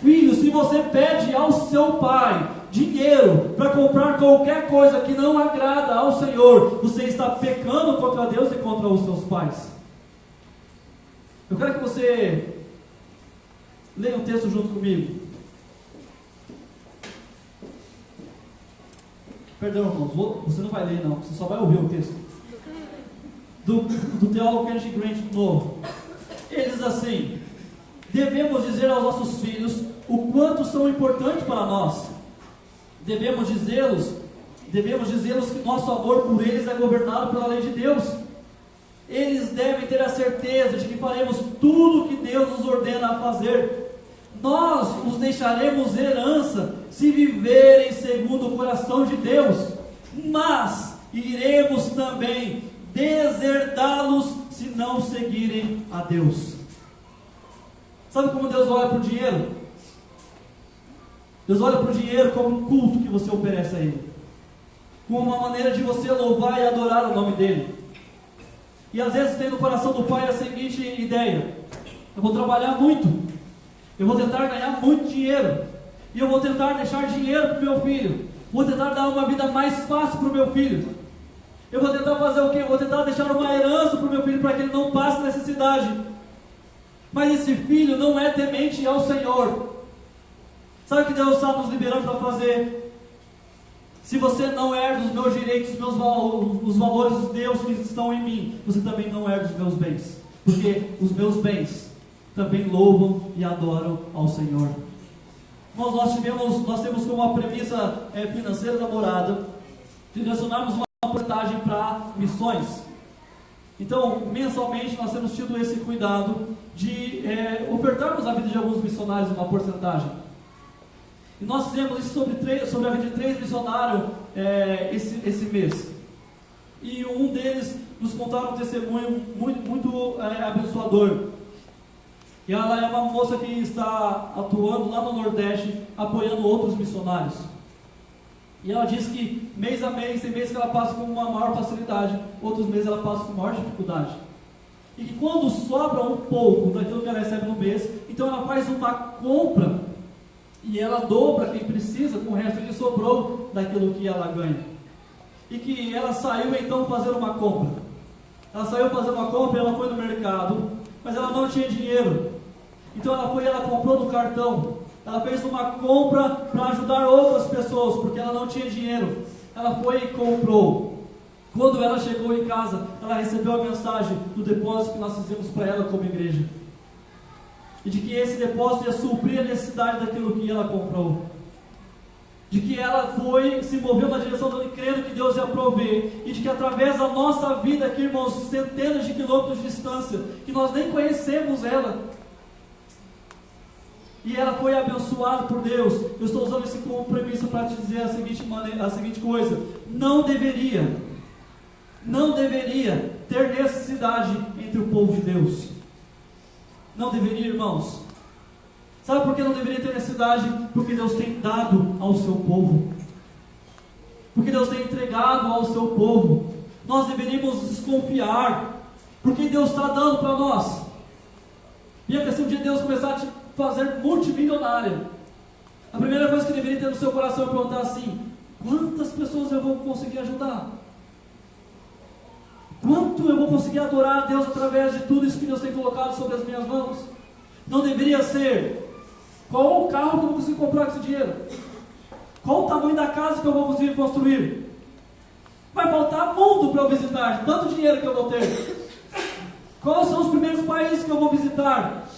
Filho, se você pede ao seu pai dinheiro para comprar qualquer coisa que não agrada ao Senhor, você está pecando contra Deus e contra os seus pais. Eu quero que você leia um texto junto comigo. Perdão, irmãos, você não vai ler não, você só vai ouvir o texto. Do teólogo Kenneth Grant de novo. Ele diz assim: devemos dizer aos nossos filhos o quanto são importantes para nós. Devemos Devemos dizer-los que nosso amor por eles é governado pela lei de Deus. Eles devem ter a certeza de que faremos tudo o que Deus nos ordena a fazer. Nós os deixaremos herança se viverem segundo o coração de Deus, mas iremos também deserdá-los se não seguirem a Deus. Sabe como Deus olha para o dinheiro? Deus olha para o dinheiro como um culto que você oferece a Ele, como uma maneira de você louvar e adorar o nome dEle. E às vezes tem no coração do pai a seguinte ideia: eu vou trabalhar muito, eu vou tentar ganhar muito dinheiro, e eu vou tentar deixar dinheiro para o meu filho, vou tentar dar uma vida mais fácil para o meu filho, eu vou tentar fazer o quê? Eu vou tentar deixar uma herança para o meu filho para que ele não passe necessidade. Mas esse filho não é temente ao Senhor. Sabe o que Deus está nos liberando para fazer? Se você não herda os meus direitos, os valores de Deus que estão em mim, você também não herda os meus bens, porque os meus bens também louvam e adoram ao Senhor. Nós temos como uma premissa financeira da morada direcionarmos uma porcentagem para missões. Então, mensalmente nós temos tido esse cuidado de ofertarmos a vida de alguns missionários uma porcentagem. E nós fizemos isso sobre a vida de 3 missionários esse mês. E um deles nos contaram um testemunho muito abençoador. E ela é uma moça que está atuando lá no Nordeste, apoiando outros missionários. E ela diz que mês a mês, tem mês que ela passa com uma maior facilidade, outros meses ela passa com maior dificuldade. E que quando sobra um pouco daquilo que ela recebe no mês, então ela faz uma compra e ela doa para quem precisa com o resto que sobrou daquilo que ela ganha. E que ela saiu então fazer uma compra. Ela saiu fazer uma compra, ela foi no mercado, mas ela não tinha dinheiro. Então ela comprou no cartão. Ela fez uma compra para ajudar outras pessoas, porque ela não tinha dinheiro. Ela foi e comprou. Quando ela chegou em casa, ela recebeu a mensagem do depósito que nós fizemos para ela como igreja. E de que esse depósito ia suprir a necessidade daquilo que ela comprou. De que ela se moveu na direção do crendo que Deus ia prover. E de que através da nossa vida aqui, irmãos, centenas de quilômetros de distância, que nós nem conhecemos ela, e ela foi abençoada por Deus. Eu estou usando isso como premissa para te dizer a seguinte coisa: não deveria ter necessidade entre o povo de Deus. Não deveria, irmãos. Sabe por que não deveria ter necessidade? Porque Deus tem dado ao seu povo, porque Deus tem entregado ao seu povo. Nós deveríamos desconfiar, porque Deus está dando para nós. E se um dia Deus começar a te fazer multimilionária, a primeira coisa que deveria ter no seu coração é perguntar assim: quantas pessoas eu vou conseguir ajudar? Quanto eu vou conseguir adorar a Deus através de tudo isso que Deus tem colocado sobre as minhas mãos? Não deveria ser: qual o carro que eu vou conseguir comprar com esse dinheiro? Qual o tamanho da casa que eu vou conseguir construir? Vai faltar mundo para eu visitar, de tanto dinheiro que eu vou ter. Quais são os primeiros países que eu vou visitar?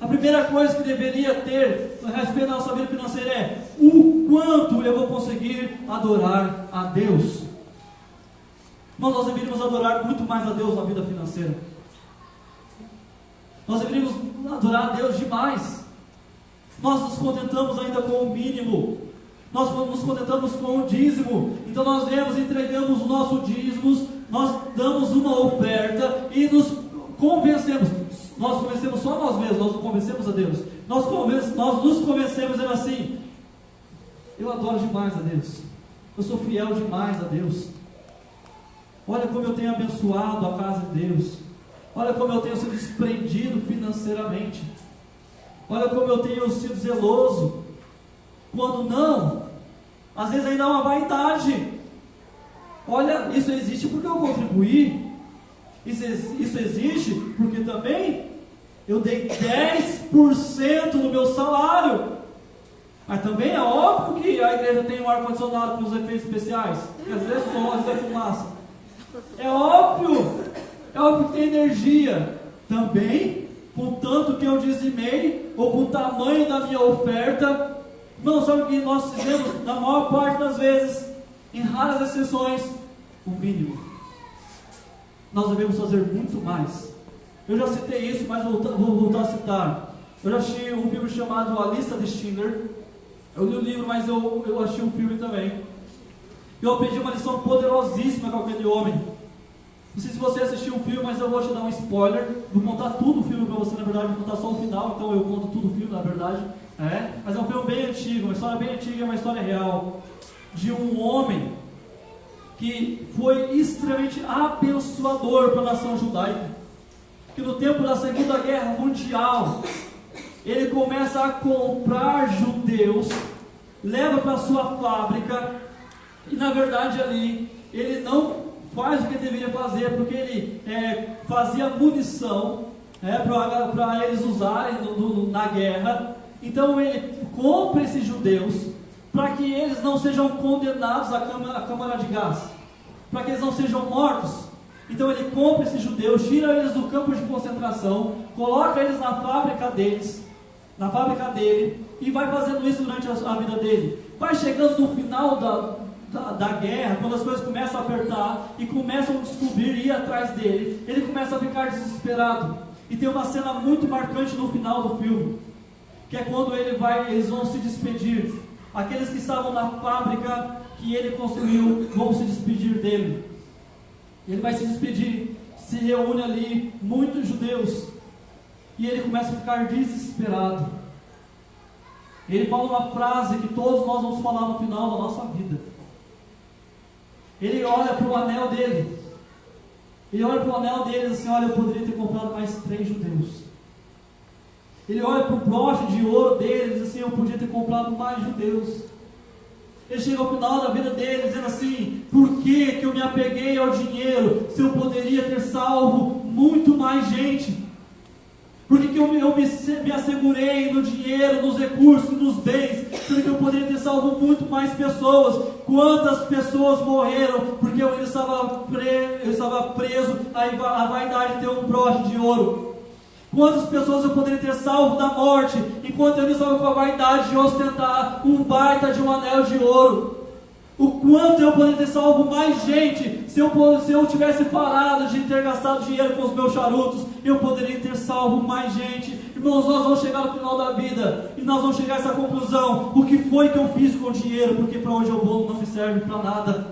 A primeira coisa que deveria ter a respeito da nossa vida financeira é: o quanto eu vou conseguir adorar a Deus? Mas nós deveríamos adorar muito mais a Deus na vida financeira. Nós deveríamos adorar a Deus demais. Nós nos contentamos ainda com o mínimo. Nós nos contentamos com o dízimo. Então nós entregamos o nosso dízimo, nós damos uma oferta e nos convencemos. Nós convencemos só nós mesmos, nós não convencemos a Deus. Nós nos convencemos dizendo assim: eu adoro demais a Deus, eu sou fiel demais a Deus. Olha como eu tenho abençoado a casa de Deus. Olha como eu tenho sido desprendido financeiramente. Olha como eu tenho sido zeloso. Quando não, às vezes ainda é uma vaidade. Olha, isso existe porque eu contribuí. Isso existe porque também eu dei 10% do meu salário. Mas também é óbvio que a igreja tem um ar-condicionado com os efeitos especiais, que às vezes é som, às vezes é fumaça. É óbvio que tem energia. Também, com tanto que eu dizimei, ou com o tamanho da minha oferta. Não, sabe o que nós fizemos na maior parte das vezes? Em raras exceções, o mínimo. Nós devemos fazer muito mais. Eu já citei isso, mas vou voltar a citar. Eu já assisti um filme chamado A Lista de Schindler. Eu li o livro, mas eu achei um filme também. Eu aprendi uma lição poderosíssima com aquele homem. Não sei se você assistiu o filme, mas eu vou te dar um spoiler. Vou contar tudo o filme para você, na verdade, vou contar só o final, então eu conto tudo o filme, na verdade. Mas é um filme bem antigo, uma história bem antiga, uma história real. De um homem que foi extremamente abençoador para a nação judaica. Que no tempo da Segunda Guerra Mundial, ele começa a comprar judeus, leva para sua fábrica, e na verdade ali, ele não faz o que ele deveria fazer, porque ele fazia munição para eles usarem na guerra. Então ele compra esses judeus, para que eles não sejam condenados à câmara de gás, para que eles não sejam mortos. Então ele compra esses judeus, tira eles do campo de concentração, coloca eles na fábrica dele, e vai fazendo isso durante a vida dele. Vai chegando no final da guerra, quando as coisas começam a apertar e começam a descobrir e ir atrás dele, ele começa a ficar desesperado. E tem uma cena muito marcante no final do filme, que é quando eles vão se despedir. Aqueles que estavam na fábrica que ele construiu vão se despedir dele. Ele vai se despedir, se reúne ali muitos judeus, e ele começa a ficar desesperado. Ele fala uma frase que todos nós vamos falar no final da nossa vida. Ele olha para o anel dele. Ele olha para o anel dele e diz assim: olha, eu poderia ter comprado mais 3 judeus. Ele olha para o broche de ouro dele e diz assim: eu podia ter comprado mais judeus. Ele chega ao final da vida dele dizendo assim: por que eu me apeguei ao dinheiro, se eu poderia ter salvo muito mais gente? Por que eu me assegurei no dinheiro, nos recursos, nos bens, sendo que eu poderia ter salvo muito mais pessoas? Quantas pessoas morreram porque eu estava preso à vaidade de ter um broche de ouro? Quantas pessoas eu poderia ter salvo da morte, enquanto eu estava com a vaidade de ostentar um baita de um anel de ouro? O quanto eu poderia ter salvo mais gente, se eu tivesse parado de ter gastado dinheiro com os meus charutos, eu poderia ter salvo mais gente. Irmãos, nós vamos chegar no final da vida, e nós vamos chegar a essa conclusão: o que foi que eu fiz com o dinheiro? Porque para onde eu vou não me serve para nada.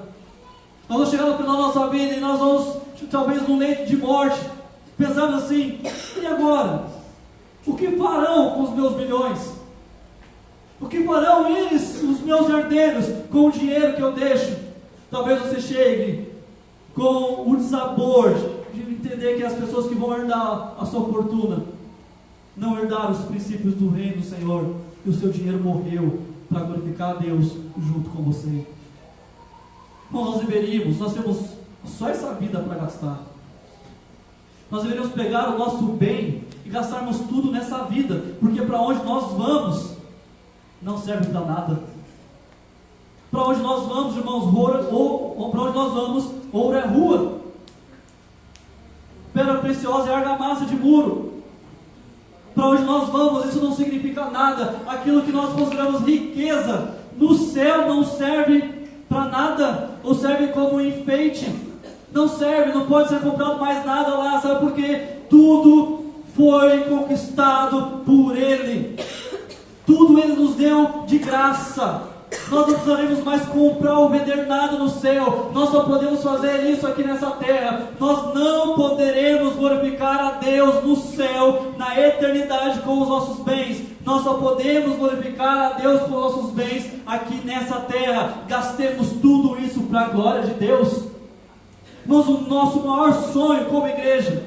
Nós vamos chegar no final da nossa vida, e nós vamos, talvez no leito de morte, pensando assim: e agora? O que farão com os meus milhões? O que farão eles, os meus herdeiros, com o dinheiro que eu deixo? Talvez você chegue com o dissabor de entender que as pessoas que vão herdar a sua fortuna não herdaram os princípios do reino do Senhor, e o seu dinheiro morreu para glorificar a Deus junto com você. Bom, nós temos só essa vida para gastar. Nós deveríamos pegar o nosso bem e gastarmos tudo nessa vida, porque para onde nós vamos não serve para nada. Para onde nós vamos, irmãos, para onde nós vamos, ouro é rua, pedra preciosa é argamassa de muro. Para onde nós vamos, isso não significa nada. Aquilo que nós consideramos riqueza no céu não serve para nada, ou serve como enfeite. Não serve, não pode ser comprado mais nada lá, sabe por quê? Tudo foi conquistado por Ele. Tudo Ele nos deu de graça. Nós não precisaremos mais comprar ou vender nada no céu. Nós só podemos fazer isso aqui nessa terra. Nós não poderemos glorificar a Deus no céu, na eternidade, com os nossos bens. Nós só podemos glorificar a Deus com os nossos bens aqui nessa terra. Gastemos tudo isso para a glória de Deus. Mas o nosso maior sonho como igreja,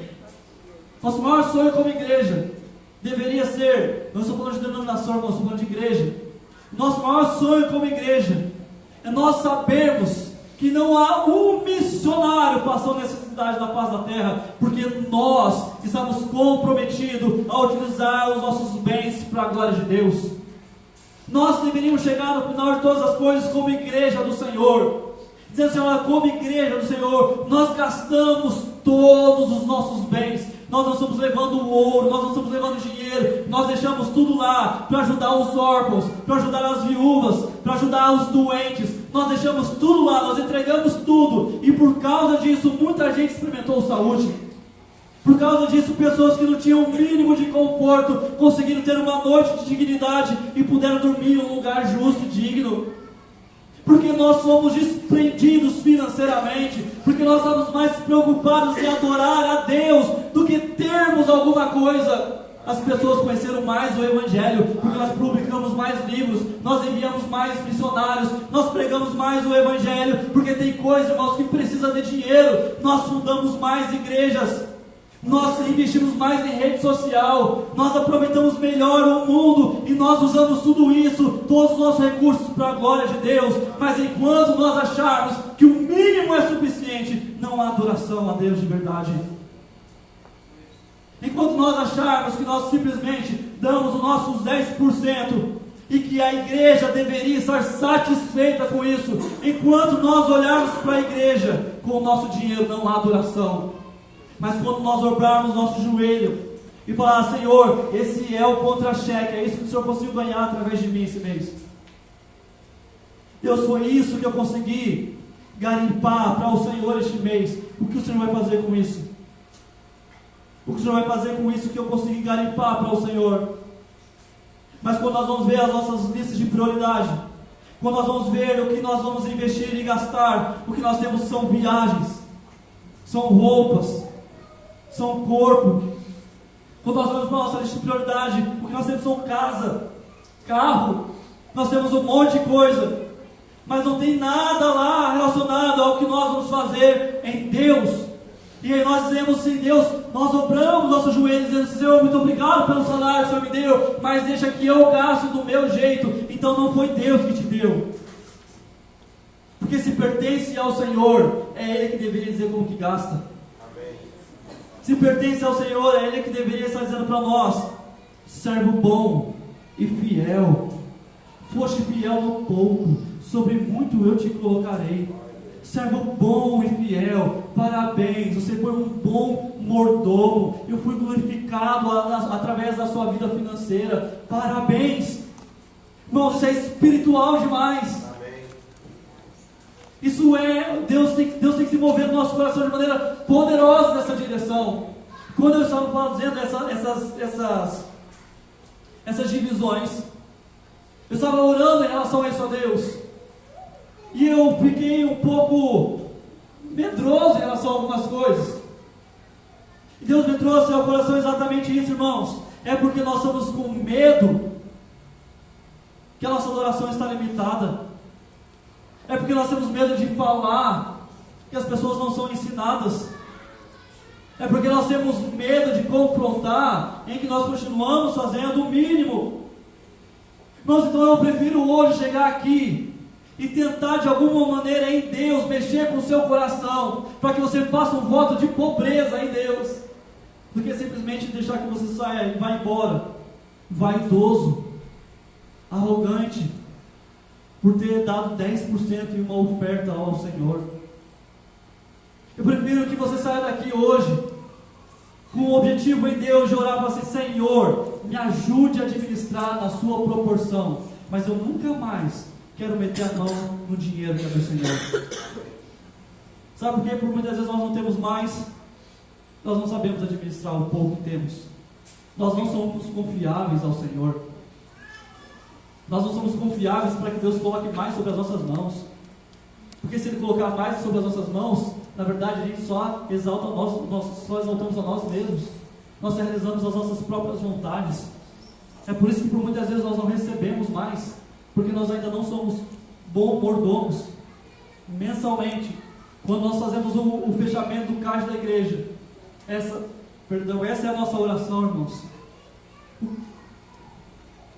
deveria ser, não estou falando de denominação, não estou falando de igreja. Nosso maior sonho como igreja é nós sabermos que não há um missionário passando necessidade na face da terra, porque nós estamos comprometidos a utilizar os nossos bens para a glória de Deus. Nós deveríamos chegar no final de todas as coisas como igreja do Senhor, dizendo assim: olha, como igreja do Senhor, nós gastamos todos os nossos bens. Nós não estamos levando ouro, nós não estamos levando dinheiro, nós deixamos tudo lá para ajudar os órfãos, para ajudar as viúvas, para ajudar os doentes. Nós deixamos tudo lá, nós disso, muita gente experimentou saúde. Por causa disso, pessoas que não tinham o mínimo de conforto conseguiram ter uma noite de dignidade e puderam dormir em um lugar justo e digno. Porque nós somos desprendidos financeiramente, porque nós estamos mais preocupados em adorar a Deus do que termos alguma coisa. As pessoas conheceram mais o Evangelho, porque nós publicamos mais livros, nós enviamos mais missionários, nós pregamos mais o Evangelho, porque tem coisa, irmãos, que precisa de dinheiro. Nós fundamos mais igrejas, nós investimos mais em rede social, nós aproveitamos melhor o mundo e nós usamos tudo isso, todos os nossos recursos para a glória de Deus. Mas enquanto nós acharmos que o mínimo é suficiente, não há adoração a Deus de verdade. Enquanto nós acharmos que nós simplesmente damos os nossos 10% e que a igreja deveria estar satisfeita com isso, enquanto nós olharmos para a igreja com o nosso dinheiro, não há adoração. Mas quando nós dobrarmos nosso joelho e falar: Senhor, esse é o contra-cheque, é isso que o Senhor conseguiu ganhar através de mim esse mês. Deus, foi isso que eu consegui garimpar para o Senhor este mês. O que o Senhor vai fazer com isso? O que o Senhor vai fazer com isso que eu consegui garimpar para o Senhor? Mas quando nós vamos ver as nossas listas de prioridade, quando nós vamos ver o que nós vamos investir e gastar, o que nós temos são viagens, são roupas, são corpo. Quando nós vamos para a nossa lista de prioridade, o que nós temos são casa, carro, nós temos um monte de coisa, mas não tem nada lá relacionado ao que nós vamos fazer em Deus. E aí nós dizemos sim, Deus, nós dobramos nossos joelhos dizendo: Senhor, muito obrigado pelo salário que o Senhor me deu, mas deixa que eu gasto do meu jeito. Então não foi Deus que te deu, porque se pertence ao Senhor, é Ele que deveria dizer como que gasta. Amém. Se pertence ao Senhor, é Ele que deveria estar dizendo para nós: servo bom e fiel, foste fiel no pouco, sobre muito eu te colocarei. Servo bom e fiel, parabéns, você foi um bom mordomo, eu fui glorificado através da sua vida financeira, parabéns. Irmãos, isso é espiritual demais. Amém. Isso é, Deus tem que se mover no nosso coração de maneira poderosa nessa direção. Quando eu estava dizendo essas divisões, eu estava orando em relação a isso a Deus, e eu fiquei um pouco medroso em relação a algumas coisas. E Deus me trouxe ao coração exatamente isso, irmãos. É porque nós estamos com medo que a nossa adoração está limitada. É porque nós temos medo de falar que as pessoas não são ensinadas. É porque nós temos medo de confrontar, em que nós continuamos fazendo o mínimo. Irmãos, então eu prefiro hoje chegar aqui e tentar de alguma maneira em Deus mexer com o seu coração, para que você faça um voto de pobreza em Deus, do que simplesmente deixar que você saia e vá embora vaidoso, arrogante, por ter dado 10% em uma oferta ao Senhor. Eu prefiro que você saia daqui hoje com o objetivo em Deus de orar para você: Senhor, me ajude a administrar na sua proporção, mas eu nunca mais quero meter a mão no dinheiro que é do Senhor. Sabe por quê? Porque muitas vezes nós não temos mais, nós não sabemos administrar o pouco que temos. Nós não somos confiáveis ao Senhor. Nós não somos confiáveis para que Deus coloque mais sobre as nossas mãos. Porque se Ele colocar mais sobre as nossas mãos, na verdade a gente só exalta nós só exaltamos a nós mesmos. Nós realizamos as nossas próprias vontades. É por isso que por muitas vezes nós não recebemos mais, porque nós ainda não somos bons mordomos. Mensalmente, quando nós fazemos o fechamento do caixa da igreja, essa é a nossa oração, irmãos.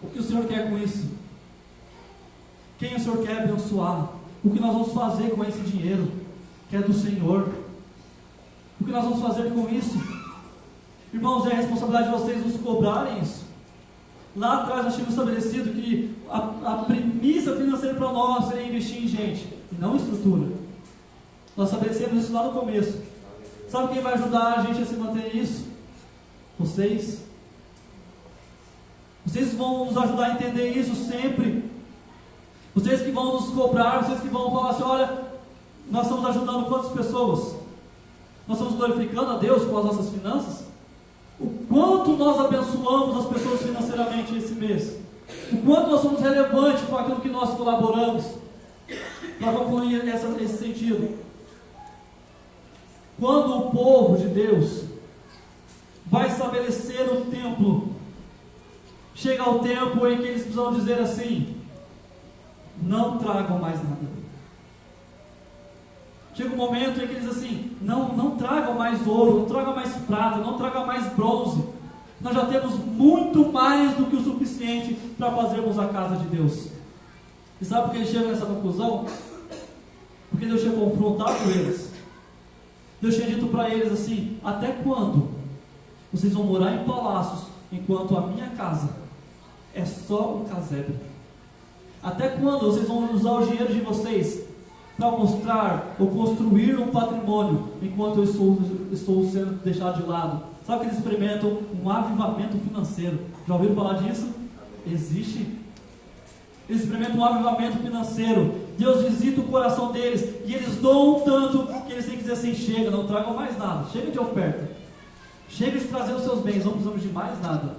O que o Senhor quer com isso? Quem o Senhor quer abençoar? O que nós vamos fazer com esse dinheiro que é do Senhor? O que nós vamos fazer com isso? Irmãos, é a responsabilidade de vocês nos cobrarem isso. Lá atrás nós tínhamos estabelecido que a premissa financeira para nós seria investir em gente e não em estrutura. Nós estabelecemos isso lá no começo. Sabe quem vai ajudar a gente a se manter isso? Vocês. Vocês vão nos ajudar a entender isso sempre. Vocês que vão nos cobrar, vocês que vão falar assim: olha, nós estamos ajudando quantas pessoas? Nós estamos glorificando a Deus com as nossas finanças? O quanto nós abençoamos as pessoas financeiramente esse mês? O quanto nós somos relevantes com aquilo que nós colaboramos? Para concluir esse sentido, quando o povo de Deus vai estabelecer o templo, chega o tempo em que eles precisam dizer assim: não tragam mais nada. Chega um momento em que eles dizem assim: não tragam mais ouro, não tragam mais prata, não tragam mais bronze. Nós já temos muito mais do que o suficiente para fazermos a casa de Deus. E sabe por que eles chegam nessa conclusão? Porque Deus tinha confrontado eles. Deus tinha dito para eles assim: até quando vocês vão morar em palácios, enquanto a minha casa é só um casebre? Até quando vocês vão usar o dinheiro de vocês para mostrar ou construir um patrimônio, enquanto eu estou sendo deixado de lado? Sabe que eles experimentam um avivamento financeiro? Já ouviram falar disso? Existe. Eles experimentam um avivamento financeiro. Deus visita o coração deles e eles doam tanto que eles têm que dizer assim: chega, não tragam mais nada, chega de oferta, chega de trazer os seus bens, não precisamos de mais nada.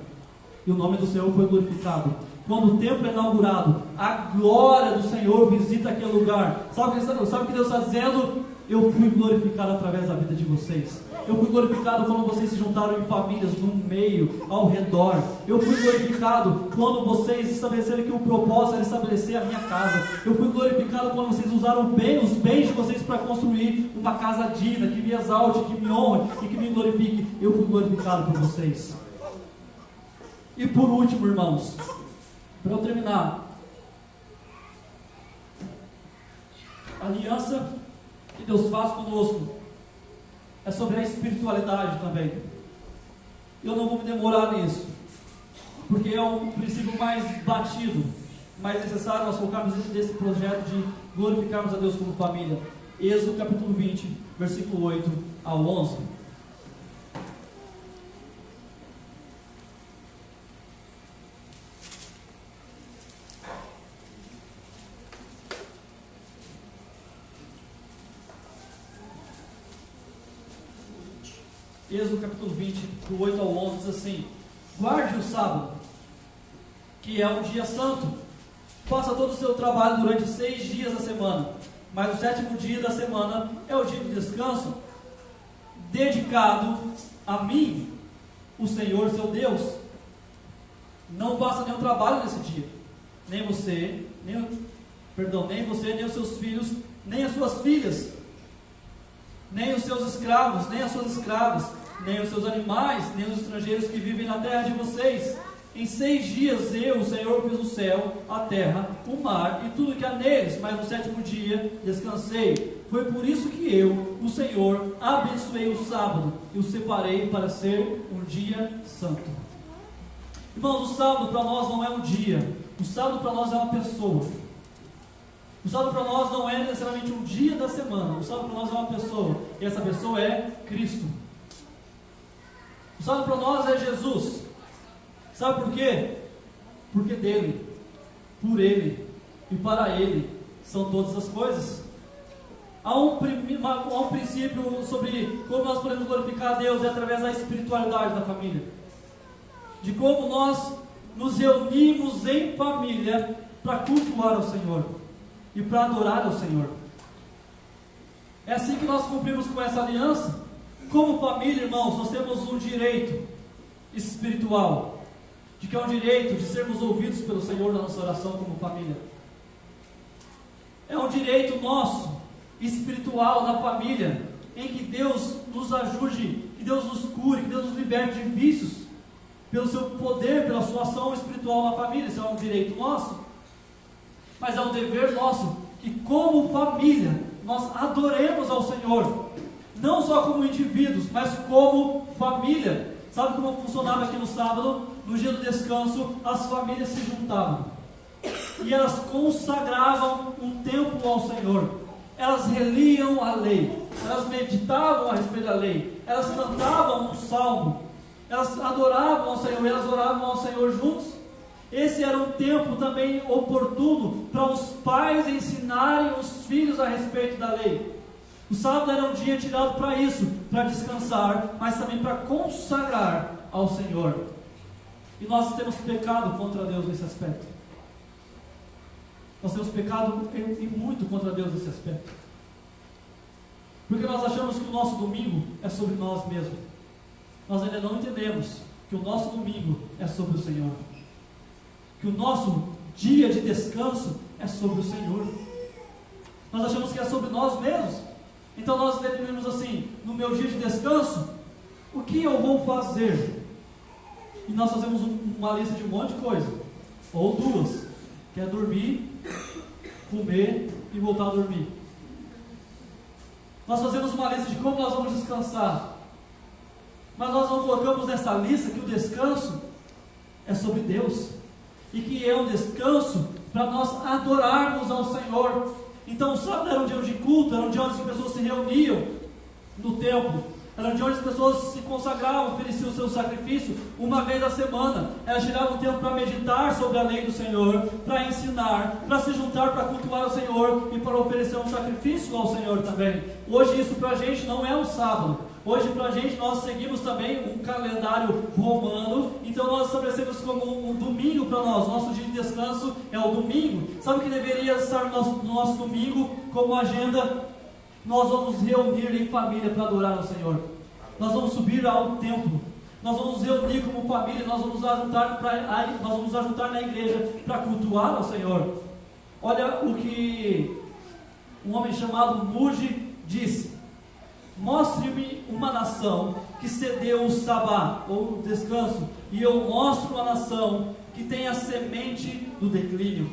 E o nome do Senhor foi glorificado. Quando o templo é inaugurado, a glória do Senhor visita aquele lugar. Sabe o que Deus está dizendo? Eu fui glorificado através da vida de vocês. Eu fui glorificado quando vocês se juntaram em famílias, no meio, ao redor. Eu fui glorificado quando vocês estabeleceram que o propósito era estabelecer a minha casa. Eu fui glorificado quando vocês usaram bem os bens de vocês para construir uma casa digna, que me exalte, que me honre e que me glorifique. Eu fui glorificado por vocês. E por último, irmãos, para eu terminar, a aliança que Deus faz conosco é sobre a espiritualidade também. Eu não vou me demorar nisso, porque é um princípio mais batido, mais necessário nós colocarmos dentro desse projeto de glorificarmos a Deus como família. Êxodo capítulo 20, versículo 8 ao 11. Êxodo capítulo 20, do 8 ao 11, diz assim: guarde o sábado, que é um dia santo, faça todo o seu trabalho durante 6 dias da semana, mas o 7º dia da semana é o dia de descanso, dedicado a mim, o Senhor seu Deus. Não faça nenhum trabalho nesse dia, nem você, nem os seus filhos, nem as suas filhas, nem os seus escravos, nem as suas escravas, nem os seus animais, nem os estrangeiros que vivem na terra de vocês. Em 6 dias eu, o Senhor, fiz o céu, a terra, o mar e tudo que há neles, mas no 7º dia descansei. Foi por isso que eu, o Senhor, abençoei o sábado e o separei para ser um dia santo. Irmãos, o sábado para nós não é um dia, o sábado para nós é uma pessoa. O sábado para nós não é necessariamente um dia da semana. O sábado para nós é uma pessoa. E essa pessoa é Cristo. O sábado para nós é Jesus. Sabe por quê? Porque dele, por ele e para ele são todas as coisas. Há um princípio sobre como nós podemos glorificar a Deus, é através da espiritualidade da família. De como nós nos reunimos em família para cultuar ao Senhor e para adorar ao Senhor. É assim que nós cumprimos com essa aliança. Como família, irmãos, nós temos um direito espiritual, de que é um direito de sermos ouvidos pelo Senhor na nossa oração como família. É um direito nosso, espiritual, na família, em que Deus nos ajude, que Deus nos cure, que Deus nos liberte de vícios, pelo seu poder, pela sua ação espiritual na família. Isso é um direito nosso. Mas é um dever nosso que, como família, nós adoremos ao Senhor, não só como indivíduos, mas como família. Sabe como funcionava aqui no sábado? No dia do descanso, as famílias se juntavam e elas consagravam um tempo ao Senhor. Elas reliam a lei, elas meditavam a respeito da lei, elas cantavam um salmo, elas adoravam ao Senhor, elas oravam ao Senhor juntos. Esse era um tempo também oportuno para os pais ensinarem os filhos a respeito da lei. O sábado era um dia tirado para isso, para descansar, mas também para consagrar ao Senhor. E nós temos pecado contra Deus nesse aspecto. Nós temos pecado e muito contra Deus nesse aspecto. Porque nós achamos que o nosso domingo é sobre nós mesmos. Nós ainda não entendemos que o nosso domingo é sobre o Senhor. Que o nosso dia de descanso é sobre o Senhor. Nós achamos que é sobre nós mesmos. Então nós definimos assim: no meu dia de descanso, o que eu vou fazer? E nós fazemos uma lista de um monte de coisa, ou duas, que é dormir, comer e voltar a dormir. Nós fazemos uma lista de como nós vamos descansar, mas nós não colocamos nessa lista que o descanso é sobre Deus, e que é um descanso para nós adorarmos ao Senhor. Então o sábado era um dia de culto, era um dia onde as pessoas se reuniam no templo, era um dia onde as pessoas se consagravam, ofereciam o seu sacrifício uma vez a semana. Elas tiravam um tempo para meditar sobre a lei do Senhor, para ensinar, para se juntar, para cultuar o Senhor e para oferecer um sacrifício ao Senhor também. Hoje isso para a gente não é um sábado. Hoje para a gente nós seguimos também um calendário romano. Então nós estabelecemos como um domingo para nós. Nosso dia de descanso é o domingo. Sabe o que deveria estar no nosso domingo como agenda? Nós vamos reunir em família para adorar ao Senhor. Nós vamos subir ao templo. Nós vamos nos reunir como família. Nós vamos nos ajuntar na igreja para cultuar ao Senhor. Olha o que um homem chamado Muji disse: mostre-me uma nação que cedeu o sabá, ou o descanso, e eu mostro uma nação que tem a semente do declínio.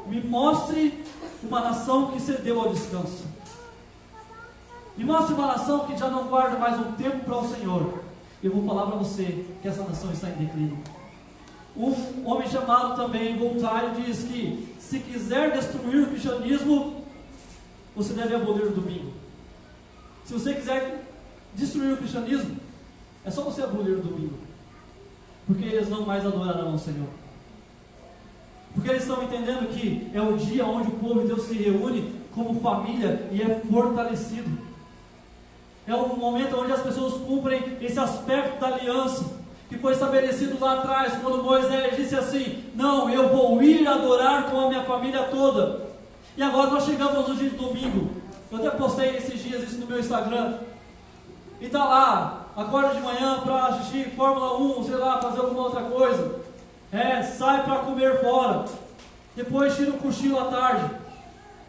Me mostre uma nação que cedeu ao descanso. Me mostre uma nação que já não guarda mais um tempo para o Senhor. Eu vou falar para você que essa nação está em declínio. Um homem chamado também Voltaire diz que se quiser destruir o cristianismo, você deve abolir o domingo. Se você quiser destruir o cristianismo, é só você abolir o domingo. Porque eles não mais adorarão ao Senhor. Porque eles estão entendendo que é o dia onde o povo de Deus se reúne como família e é fortalecido. É um momento onde as pessoas cumprem esse aspecto da aliança que foi estabelecido lá atrás, quando Moisés disse assim: não, eu vou ir adorar com a minha família toda. E agora nós chegamos no dia de domingo. Eu até postei esses dias isso no meu Instagram. E está lá, acorda de manhã para assistir Fórmula 1, sei lá, fazer alguma outra coisa. Sai para comer fora. Depois tira um cochilo à tarde.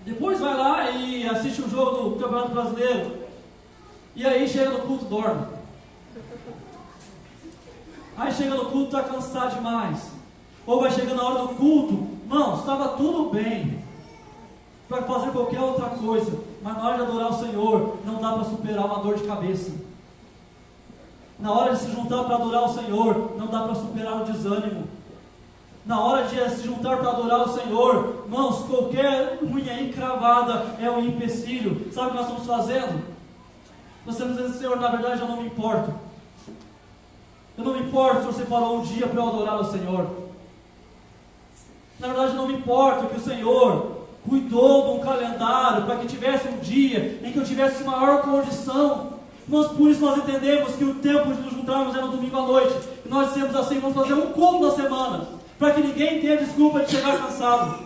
Depois vai lá e assiste o jogo do Campeonato Brasileiro. E aí chega no culto, dorme. Aí chega no culto, está cansado demais. Ou vai chegando na hora do culto, não, estava tudo bem para fazer qualquer outra coisa, mas na hora de adorar o Senhor, não dá para superar uma dor de cabeça. Na hora de se juntar para adorar o Senhor, não dá para superar o desânimo. Na hora de se juntar para adorar o Senhor, irmãos, qualquer unha encravada é um empecilho. Sabe o que nós estamos fazendo? Nós estamos dizendo: Senhor, na verdade eu não me importo. Eu não me importo se você parou um dia para eu adorar o Senhor. Na verdade eu não me importo que o Senhor cuidou de um calendário para que tivesse um dia em que eu tivesse maior condição. Mas por isso nós entendemos que o tempo de nos juntarmos é no domingo à noite. E nós dissemos assim: vamos fazer um culto da semana, para que ninguém tenha desculpa de chegar cansado.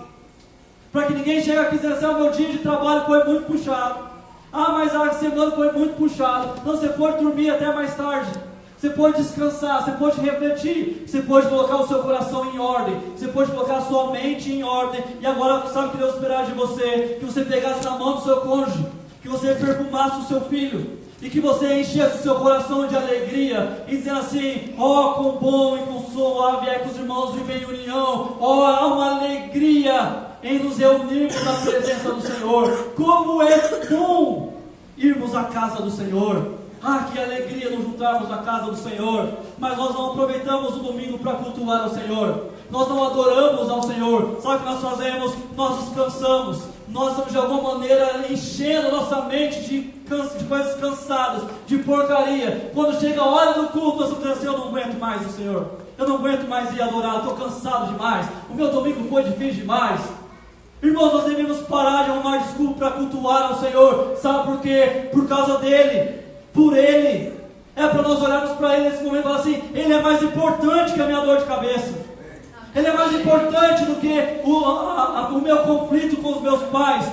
Para que ninguém chegue aqui e dizer assim: o meu dia de trabalho foi muito puxado. Mas a semana foi muito puxada. Então você pode dormir até mais tarde. Você pode descansar, você pode refletir, você pode colocar o seu coração em ordem, você pode colocar a sua mente em ordem. E agora sabe o que Deus esperava de você? Que você pegasse na mão do seu cônjuge, que você perfumasse o seu filho, e que você enchesse o seu coração de alegria, e dizendo assim: quão bom e quão suave é que os irmãos vivem em união. Há uma alegria em nos reunirmos na presença do Senhor. Como é bom irmos à casa do Senhor. Que alegria nos juntarmos na casa do Senhor. Mas nós não aproveitamos o domingo para cultuar ao Senhor. Nós não adoramos ao Senhor. Sabe o que nós fazemos? Nós descansamos. Nós estamos de alguma maneira enchendo nossa mente de coisas cansadas, de porcaria. Quando chega a hora do culto, nós estamos dizendo assim: eu não aguento mais o Senhor. Eu não aguento mais ir adorar, estou cansado demais. O meu domingo foi difícil demais. Irmãos, nós devemos parar de arrumar desculpa para cultuar ao Senhor. Sabe por quê? Por causa dEle, por Ele. É para nós olharmos para Ele nesse momento e falar assim: Ele é mais importante que a minha dor de cabeça. Ele é mais importante do que o meu conflito com os meus pais.